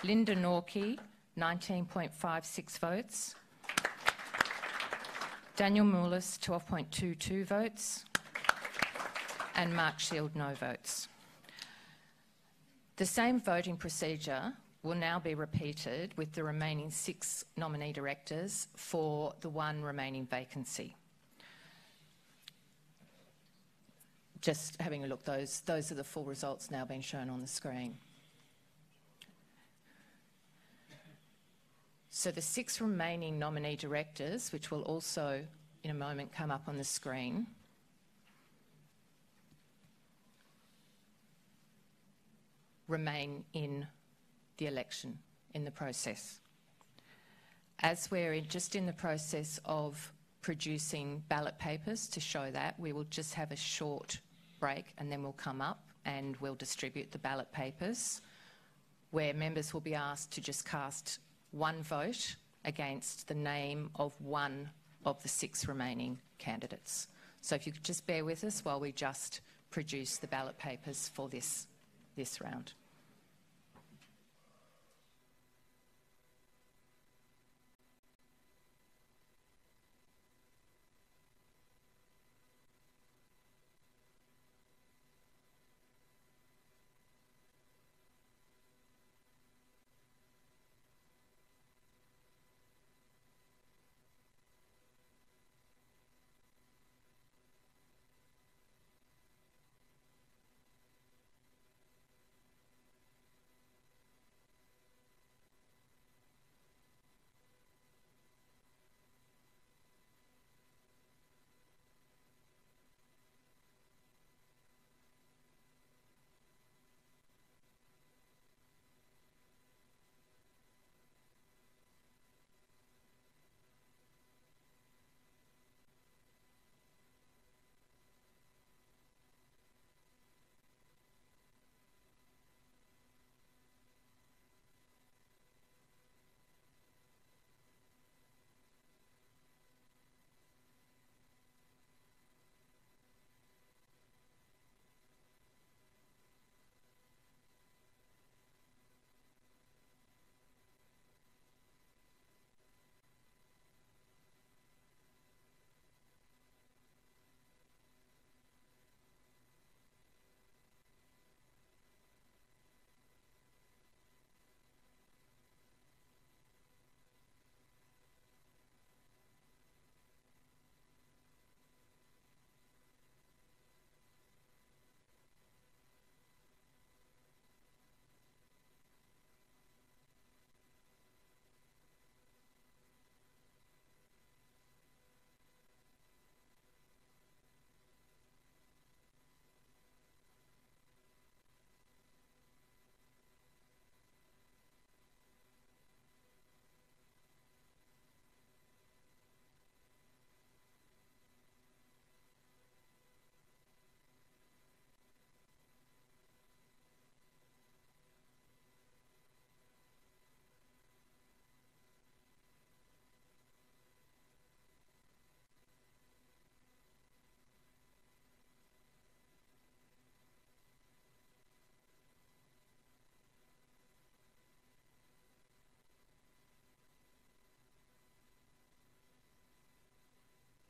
Linda Norkey, 19.56 votes. Daniel Moulis, 12.22 votes. And Mark Shield, no votes. The same voting procedure will now be repeated with the remaining 6 nominee directors for the 1 remaining vacancy. Just having a look, those are the full results now being shown on the screen. So the 6 remaining nominee directors, which will also in a moment come up on the screen, remain in the election, in the process. As we're just in the process of producing ballot papers to show that, we will just have a short break and then we'll come up and we'll distribute the ballot papers, where members will be asked to just cast 1 vote against the name of 1 of the 6 remaining candidates. So if you could just bear with us while we just produce the ballot papers for this round.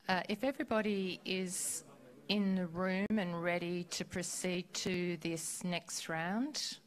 If everybody is in the room and ready to proceed to this next round.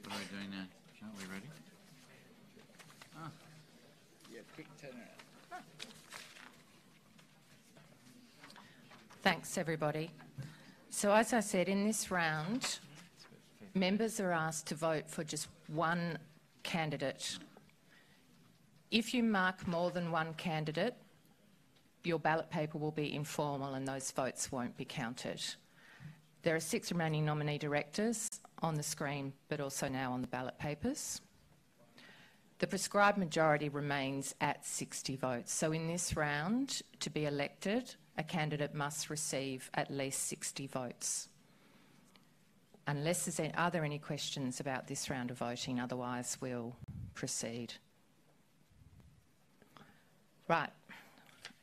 What are we doing now? Are we ready? Ah. Yeah, quick turnaround. Thanks, everybody. So, as I said, in this round, members are asked to vote for just one candidate. If you mark more than one candidate, your ballot paper will be informal and those votes won't be counted. There are 6 remaining nominee directors on the screen, but also now on the ballot papers. The prescribed majority remains at 60 votes. So in this round, to be elected, a candidate must receive at least 60 votes. Unless there's any, are there any questions about this round of voting? Otherwise, we'll proceed. Right.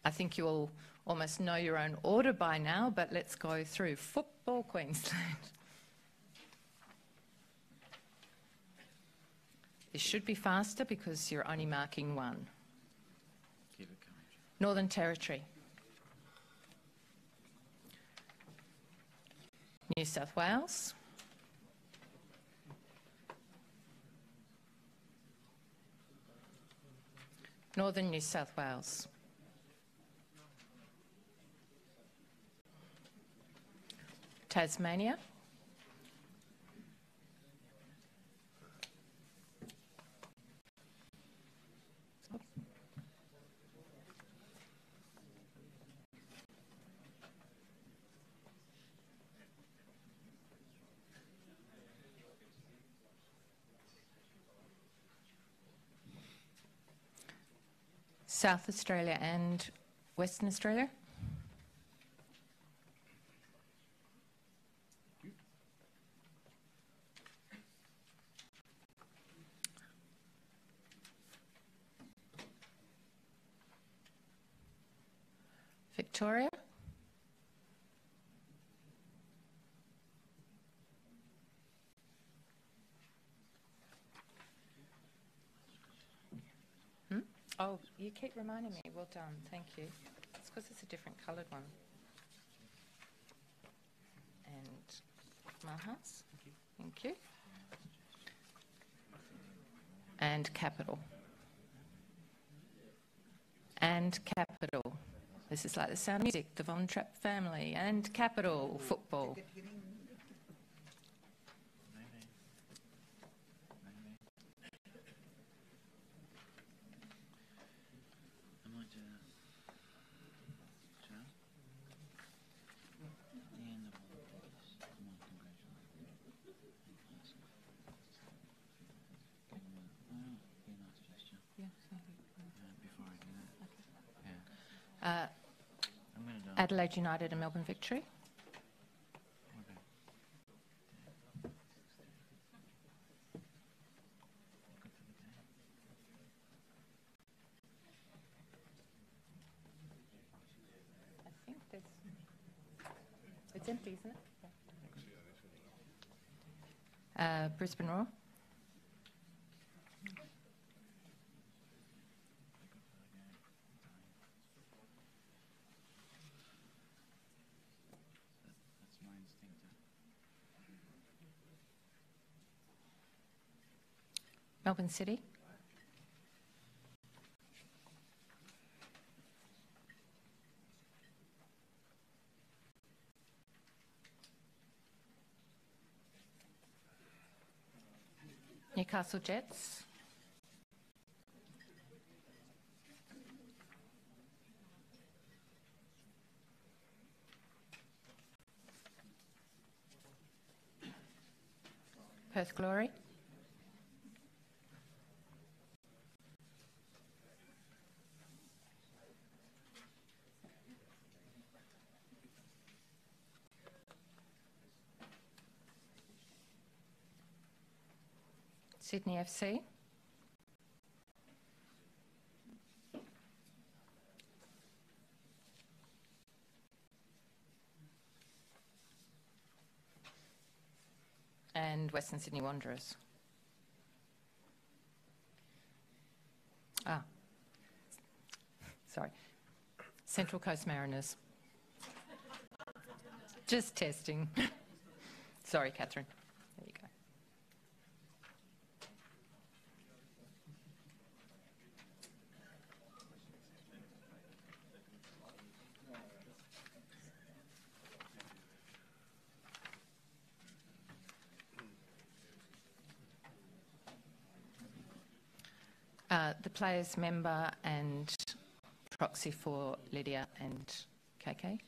I think you all almost know your own order by now, but let's go through. Football Queensland. This should be faster because you're only marking one. Keep it coming. Northern Territory. New South Wales. Northern New South Wales. Tasmania. South Australia and Western Australia. Victoria. Oh, you keep reminding me. Well done. Thank you. It's because it's a different coloured one. And Mahas. Thank you. And Capital. And Capital. This is like the Sound of Music, the Von Trapp family. And Capital Football. Adelaide United and Melbourne Victory. I think there's... It's empty, isn't it? Yeah. Brisbane Roar. Melbourne City. Newcastle Jets. Perth Glory. Sydney FC. And Western Sydney Wanderers. Sorry. Central Coast Mariners. Just testing. Sorry, Catherine. There you go. The players member and proxy for Lydia and KK.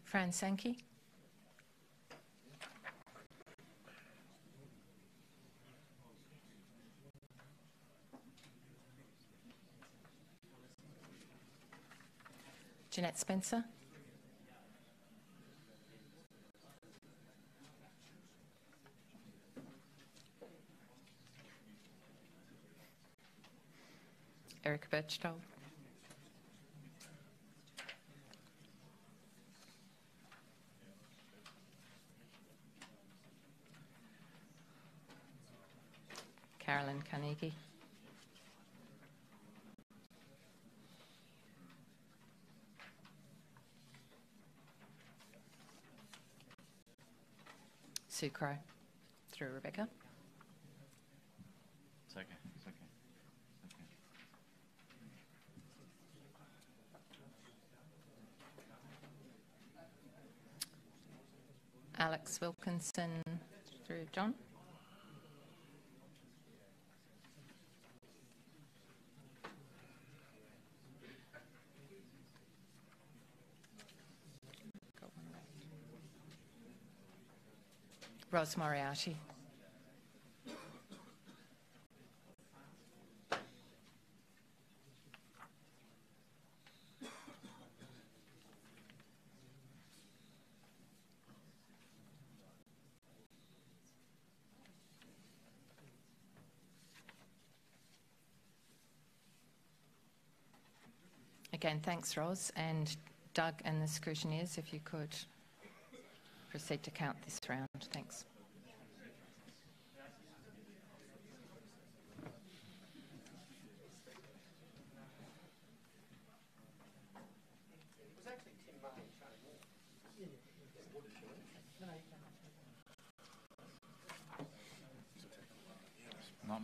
Fran Sankey. Jeanette Spencer. Erica Birchtold. Carolyn Carnegie. Sue Crow. Through Rebecca. It's okay. It's okay. It's okay. Alex Wilkinson. Through John. Ros Moriarty. Again, thanks, Ros. And Doug and the scrutineers, if you could proceed to count this round. Thanks. Not.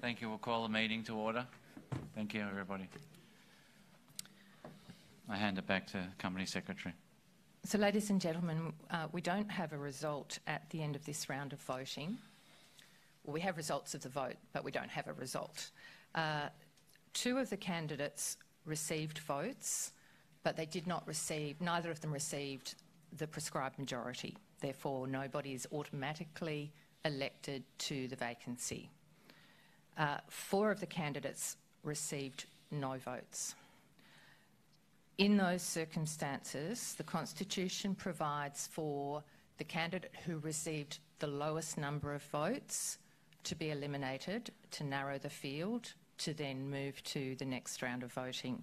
Thank you. We'll call the meeting to order. Thank you, everybody. I hand it back to Company Secretary. So, ladies and gentlemen, we don't have a result at the end of this round of voting. Well, we have results of the vote, but we don't have a result. Two of the candidates received votes, but they did not receive, neither of them received the prescribed majority. Therefore, nobody is automatically elected to the vacancy. Four of the candidates received no votes. In those circumstances, the Constitution provides for the candidate who received the lowest number of votes to be eliminated, to narrow the field, to then move to the next round of voting.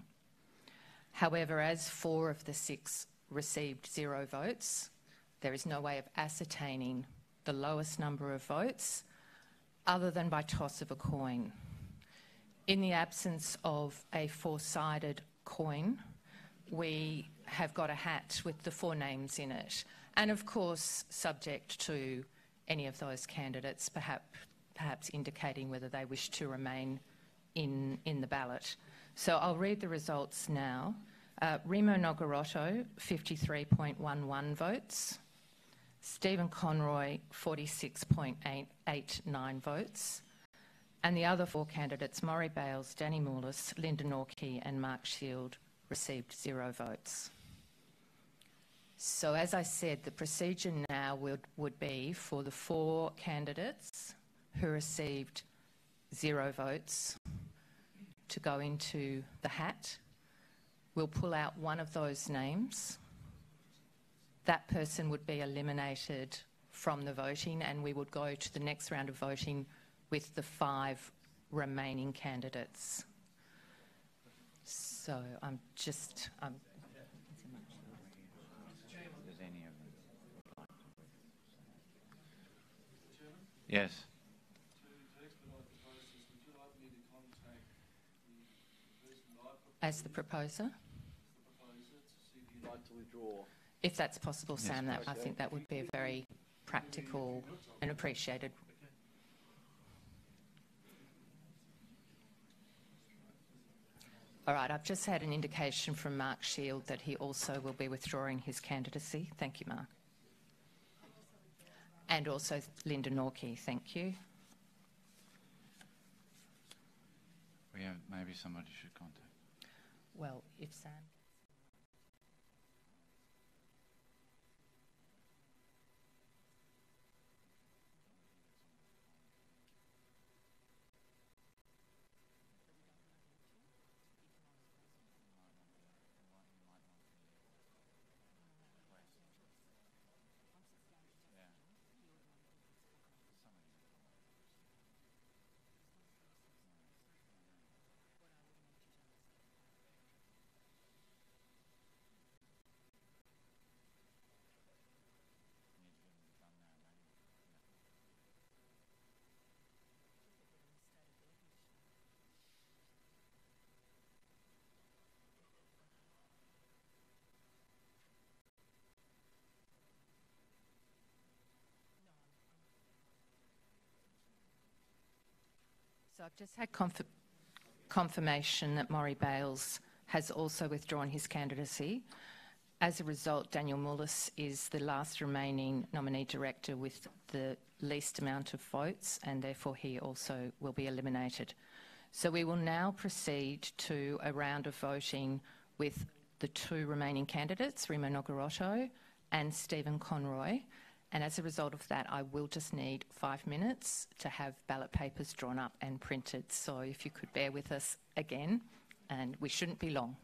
However, as four of the six received 0 votes, there is no way of ascertaining the lowest number of votes other than by toss of a coin. In the absence of a 4-sided coin, we have got a hat with the 4 names in it, and of course subject to any of those candidates perhaps indicating whether they wish to remain in the ballot. So I'll read the results now. Remo Nogarotto, 53.11 votes. Stephen Conroy, 46.89 votes. And the other 4 candidates, Maury Bales, Danny Mullis, Linda Norkey and Mark Shield, received 0 votes. So as I said, the procedure now would be for the 4 candidates who received 0 votes to go into the hat. We'll pull out one of those names. That person would be eliminated from the voting, and we would go to the next round of voting with the 5 remaining candidates. So Yes. As the proposer? Like to withdraw. If that's possible, Yes, Sam, please. I think that would be a very practical and appreciated. All right, I've just had an indication from Mark Shield that he also will be withdrawing his candidacy. Thank you, Mark. And also Linda Norkey, thank you. Maybe somebody should contact. Well, if Sam... So I've just had confirmation that Maury Bales has also withdrawn his candidacy. As a result, Daniel Mullis is the last remaining nominee director with the least amount of votes, and therefore he also will be eliminated. So we will now proceed to a round of voting with the 2 remaining candidates, Remo Nogarotto and Stephen Conroy. And as a result of that, I will just need 5 minutes to have ballot papers drawn up and printed. So if you could bear with us again, and we shouldn't be long.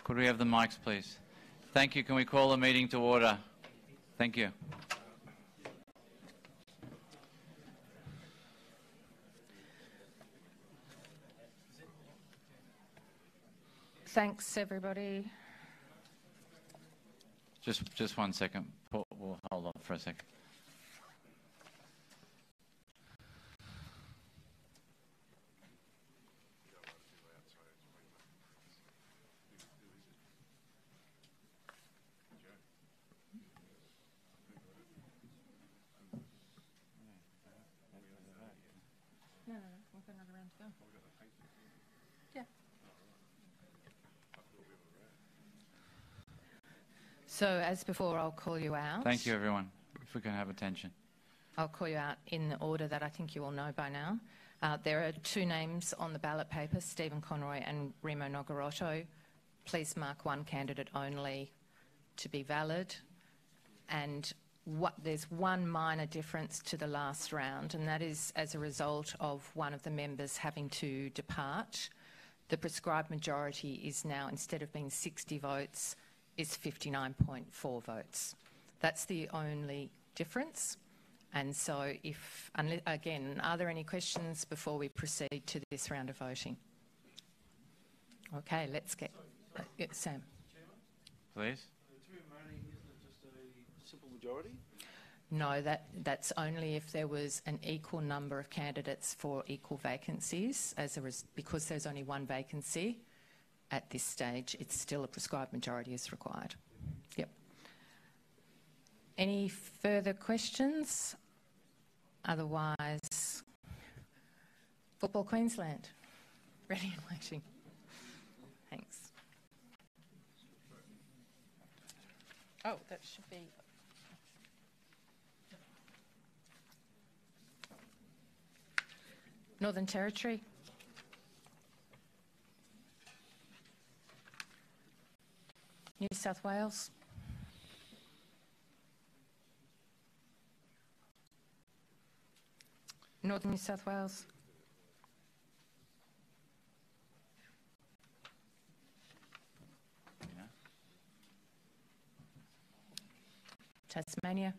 Could we have the mics, please? Thank you. Can we call the meeting to order? Thank you. Thanks, everybody. Just 1 second. We'll hold on for a second. No, we've got another round to go. Yeah. So, as before, I'll call you out. Thank you, everyone. If we can have attention. I'll call you out in the order that I think you all know by now. There are 2 names on the ballot paper, Stephen Conroy and Remo Nogarotto. Please mark one candidate only to be valid. And there's one minor difference to the last round, and that is as a result of one of the members having to depart. The prescribed majority is now, instead of being 60 votes, is 59.4 votes. That's the only difference. And so, again, are there any questions before we proceed to this round of voting? Okay, let's get... Sam. Please. The 2 remaining, isn't it just a simple majority? No, that's only if there was an equal number of candidates for equal vacancies. Because there's only one vacancy at this stage, it's still a prescribed majority is required. Yep. Any further questions? Otherwise, Football Queensland, ready and waiting. Thanks. Oh, that should be... Northern Territory. New South Wales. Northern New South Wales. Yeah. Tasmania.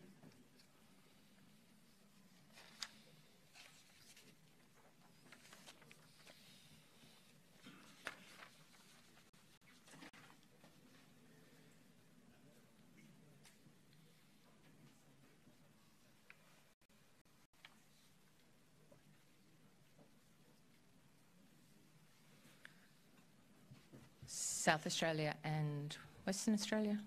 South Australia and Western Australia.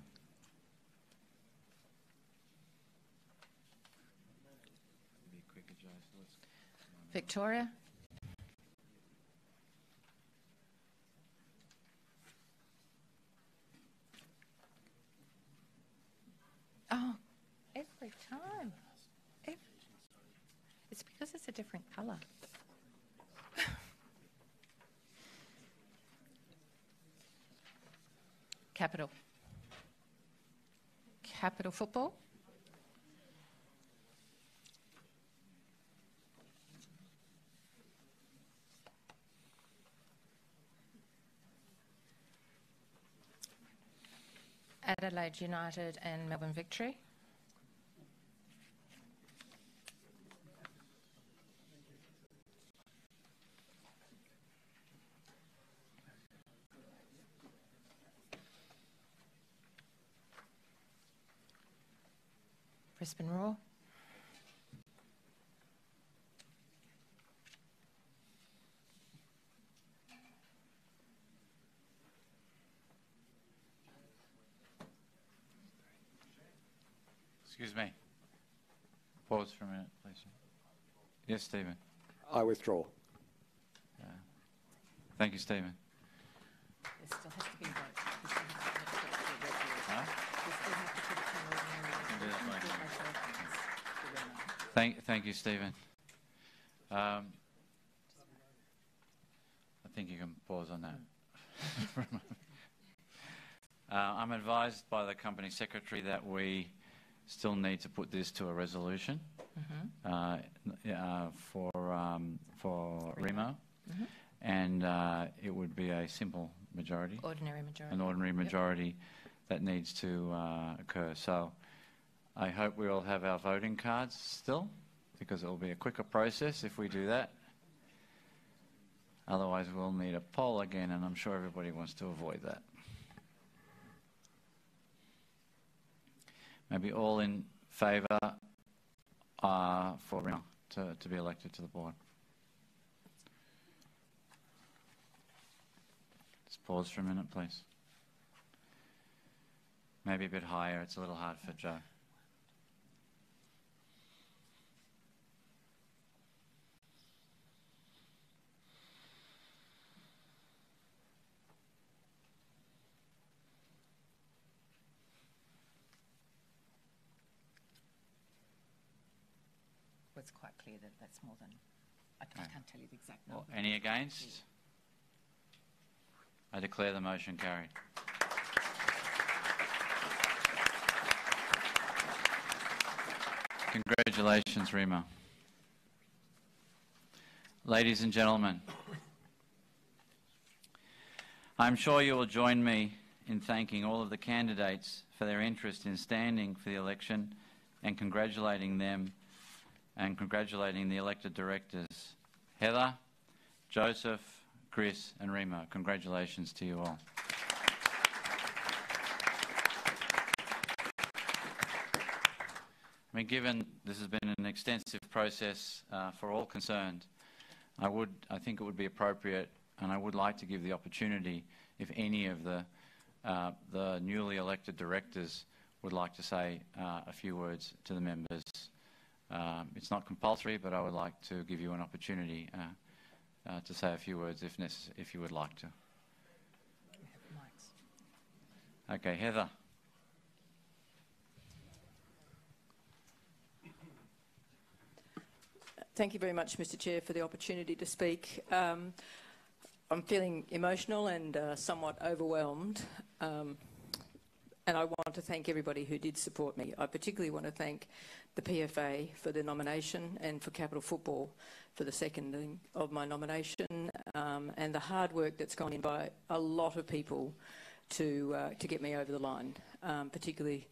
Victoria. Oh, every time. It's because it's a different colour. Capital. Capital football. Adelaide United and Melbourne Victory. Brisbane Roar. Excuse me. Pause for a minute, please. Yes, Stephen. I withdraw. Thank you, Stephen. There still has to be a vote. There still has to put it to Thank you, Stephen. I think you can pause on that. I'm advised by the Company Secretary that we still need to put this to a resolution for Remo, and it would be a simple majority? Ordinary majority. An ordinary majority that needs to occur. So I hope we all have our voting cards still, because it will be a quicker process if we do that. Otherwise, we'll need a poll again, and I'm sure everybody wants to avoid that. Maybe all in favour for Rima to be elected to the board. Just pause for a minute, please. Maybe a bit higher. It's a little hard for Joe. It's quite clear that that's more than... I can't tell you the exact number. Well, any against? I declare the motion carried. Congratulations, Rima. Ladies and gentlemen, I'm sure you will join me in thanking all of the candidates for their interest in standing for the election and congratulating them and congratulating the elected directors. Heather, Joseph, Chris and Rima, congratulations to you all. I mean, given this has been an extensive process for all concerned, I think it would be appropriate, and I would like to give the opportunity, if any of the newly elected directors would like to say a few words to the members. It's not compulsory, but I would like to give you an opportunity to say a few words if you would like to. Okay, Heather. Thank you very much, Mr. Chair, for the opportunity to speak. I'm feeling emotional and somewhat overwhelmed. And I want to thank everybody who did support me. I particularly want to thank the PFA for the nomination and for Capital Football for the seconding of my nomination, and the hard work that's gone in by a lot of people to get me over the line, particularly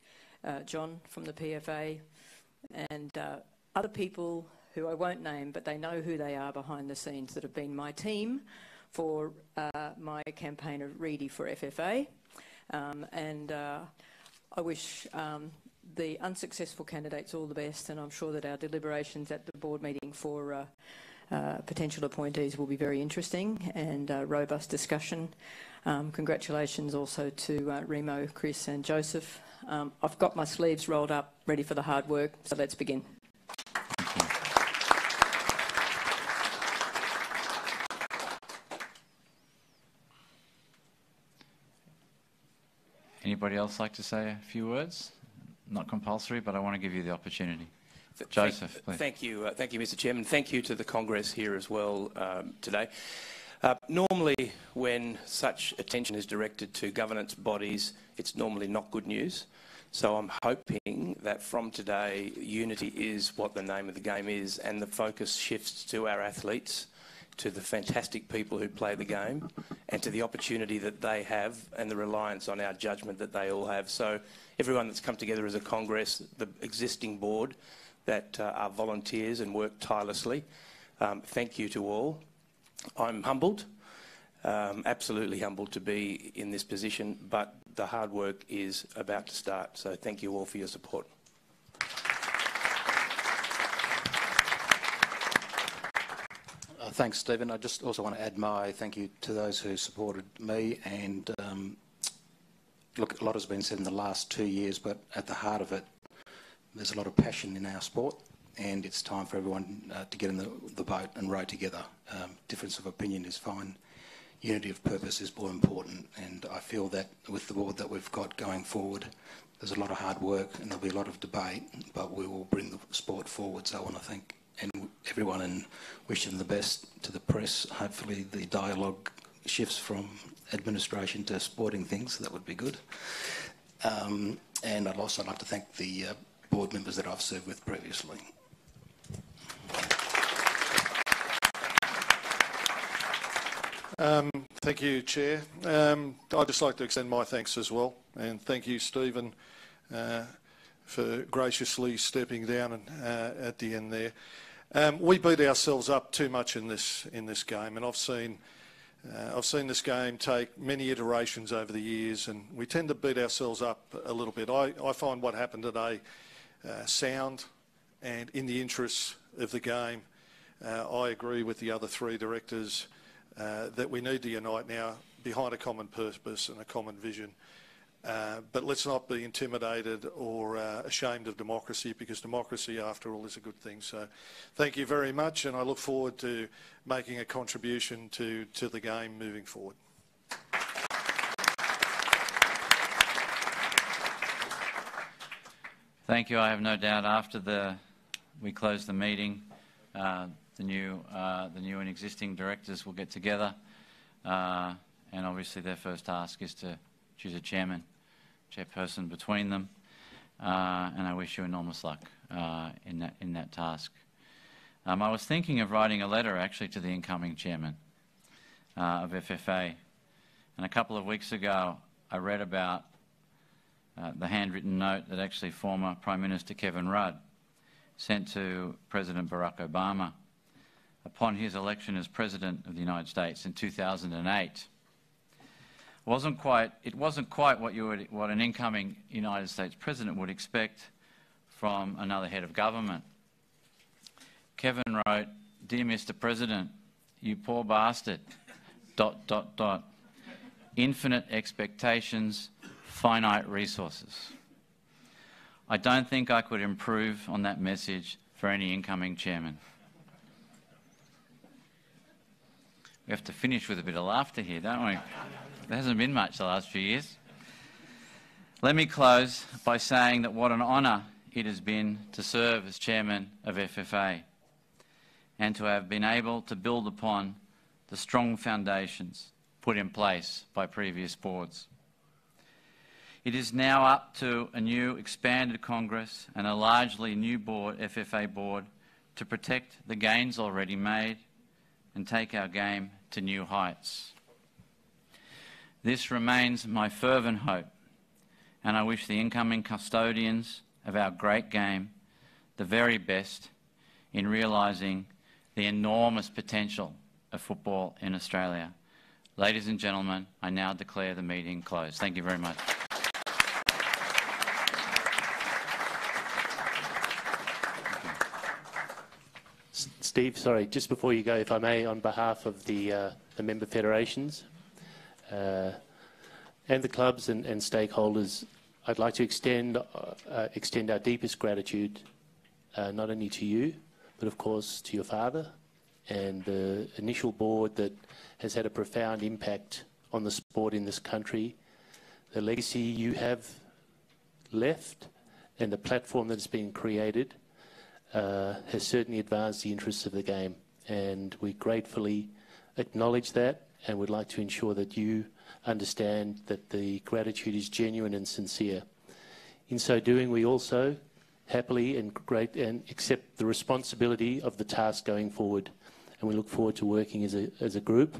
John from the PFA and other people who I won't name, but they know who they are behind the scenes, that have been my team for my campaign of Reedy for FFA. I wish the unsuccessful candidates all the best, and I'm sure that our deliberations at the board meeting for potential appointees will be very interesting and robust discussion. Congratulations also to Remo, Chris and Joseph. I've got my sleeves rolled up, ready for the hard work, so let's begin. Anybody else like to say a few words? Not compulsory, but I want to give you the opportunity. Joseph, please. Thank you, Mr. Chairman. Thank you to the Congress here as well today. Normally, when such attention is directed to governance bodies, it's normally not good news. So I'm hoping that from today, unity is what the name of the game is, and the focus shifts to our athletes, to the fantastic people who play the game, and to the opportunity that they have and the reliance on our judgment that they all have. So everyone that's come together as a Congress, the existing board that are volunteers and work tirelessly, thank you to all. I'm humbled, absolutely humbled to be in this position, but the hard work is about to start. So thank you all for your support. Thanks, Stephen. I just also want to add my thank you to those who supported me. And look, a lot has been said in the last 2 years, but at the heart of it, there's a lot of passion in our sport, and it's time for everyone to get in the boat and row together. Difference of opinion is fine. Unity of purpose is more important, and I feel that with the board that we've got going forward, there's a lot of hard work and there'll be a lot of debate, but we will bring the sport forward. So I want to thank everyone and wish them the best. To the press, hopefully the dialogue shifts from administration to sporting things. That would be good. And I'd also like to thank the board members that I've served with previously. Thank you, Chair. I'd just like to extend my thanks as well, and thank you, Stephen, for graciously stepping down at the end there. We beat ourselves up too much in this game, and I've seen this game take many iterations over the years, and we tend to beat ourselves up a little bit. I find what happened today sound and in the interests of the game. I agree with the other three directors that we need to unite now behind a common purpose and a common vision. But let's not be intimidated or ashamed of democracy, because democracy, after all, is a good thing. So thank you very much, and I look forward to making a contribution to the game moving forward. Thank you. I have no doubt after we close the meeting, the new and existing directors will get together, and obviously their first task is to choose a chairperson between them, and I wish you enormous luck in that task. I was thinking of writing a letter actually to the incoming chairman of FFA, and a couple of weeks ago I read about the handwritten note that actually former Prime Minister Kevin Rudd sent to President Barack Obama upon his election as President of the United States in 2008. It wasn't quite what an incoming United States President would expect from another head of government. Kevin wrote, "Dear Mr. President, you poor bastard, ... Infinite expectations, finite resources." I don't think I could improve on that message for any incoming chairman. We have to finish with a bit of laughter here, don't we? There hasn't been much the last few years. Let me close by saying that what an honour it has been to serve as chairman of FFA and to have been able to build upon the strong foundations put in place by previous boards. It is now up to a new expanded Congress and a largely new board, FFA board, to protect the gains already made and take our game to new heights. This remains my fervent hope, and I wish the incoming custodians of our great game the very best in realising the enormous potential of football in Australia. Ladies and gentlemen, I now declare the meeting closed. Thank you very much. Steve, sorry, just before you go, if I may, on behalf of the member federations and the clubs and stakeholders, I'd like to extend our deepest gratitude, not only to you, but of course to your father and the initial board that has had a profound impact on the sport in this country. The legacy you have left and the platform that has been created has certainly advanced the interests of the game, and we gratefully acknowledge that and would like to ensure that you understand that the gratitude is genuine and sincere. In so doing, we also happily and accept the responsibility of the task going forward, and we look forward to working as a group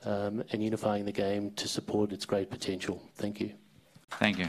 and unifying the game to support its great potential. Thank you. Thank you.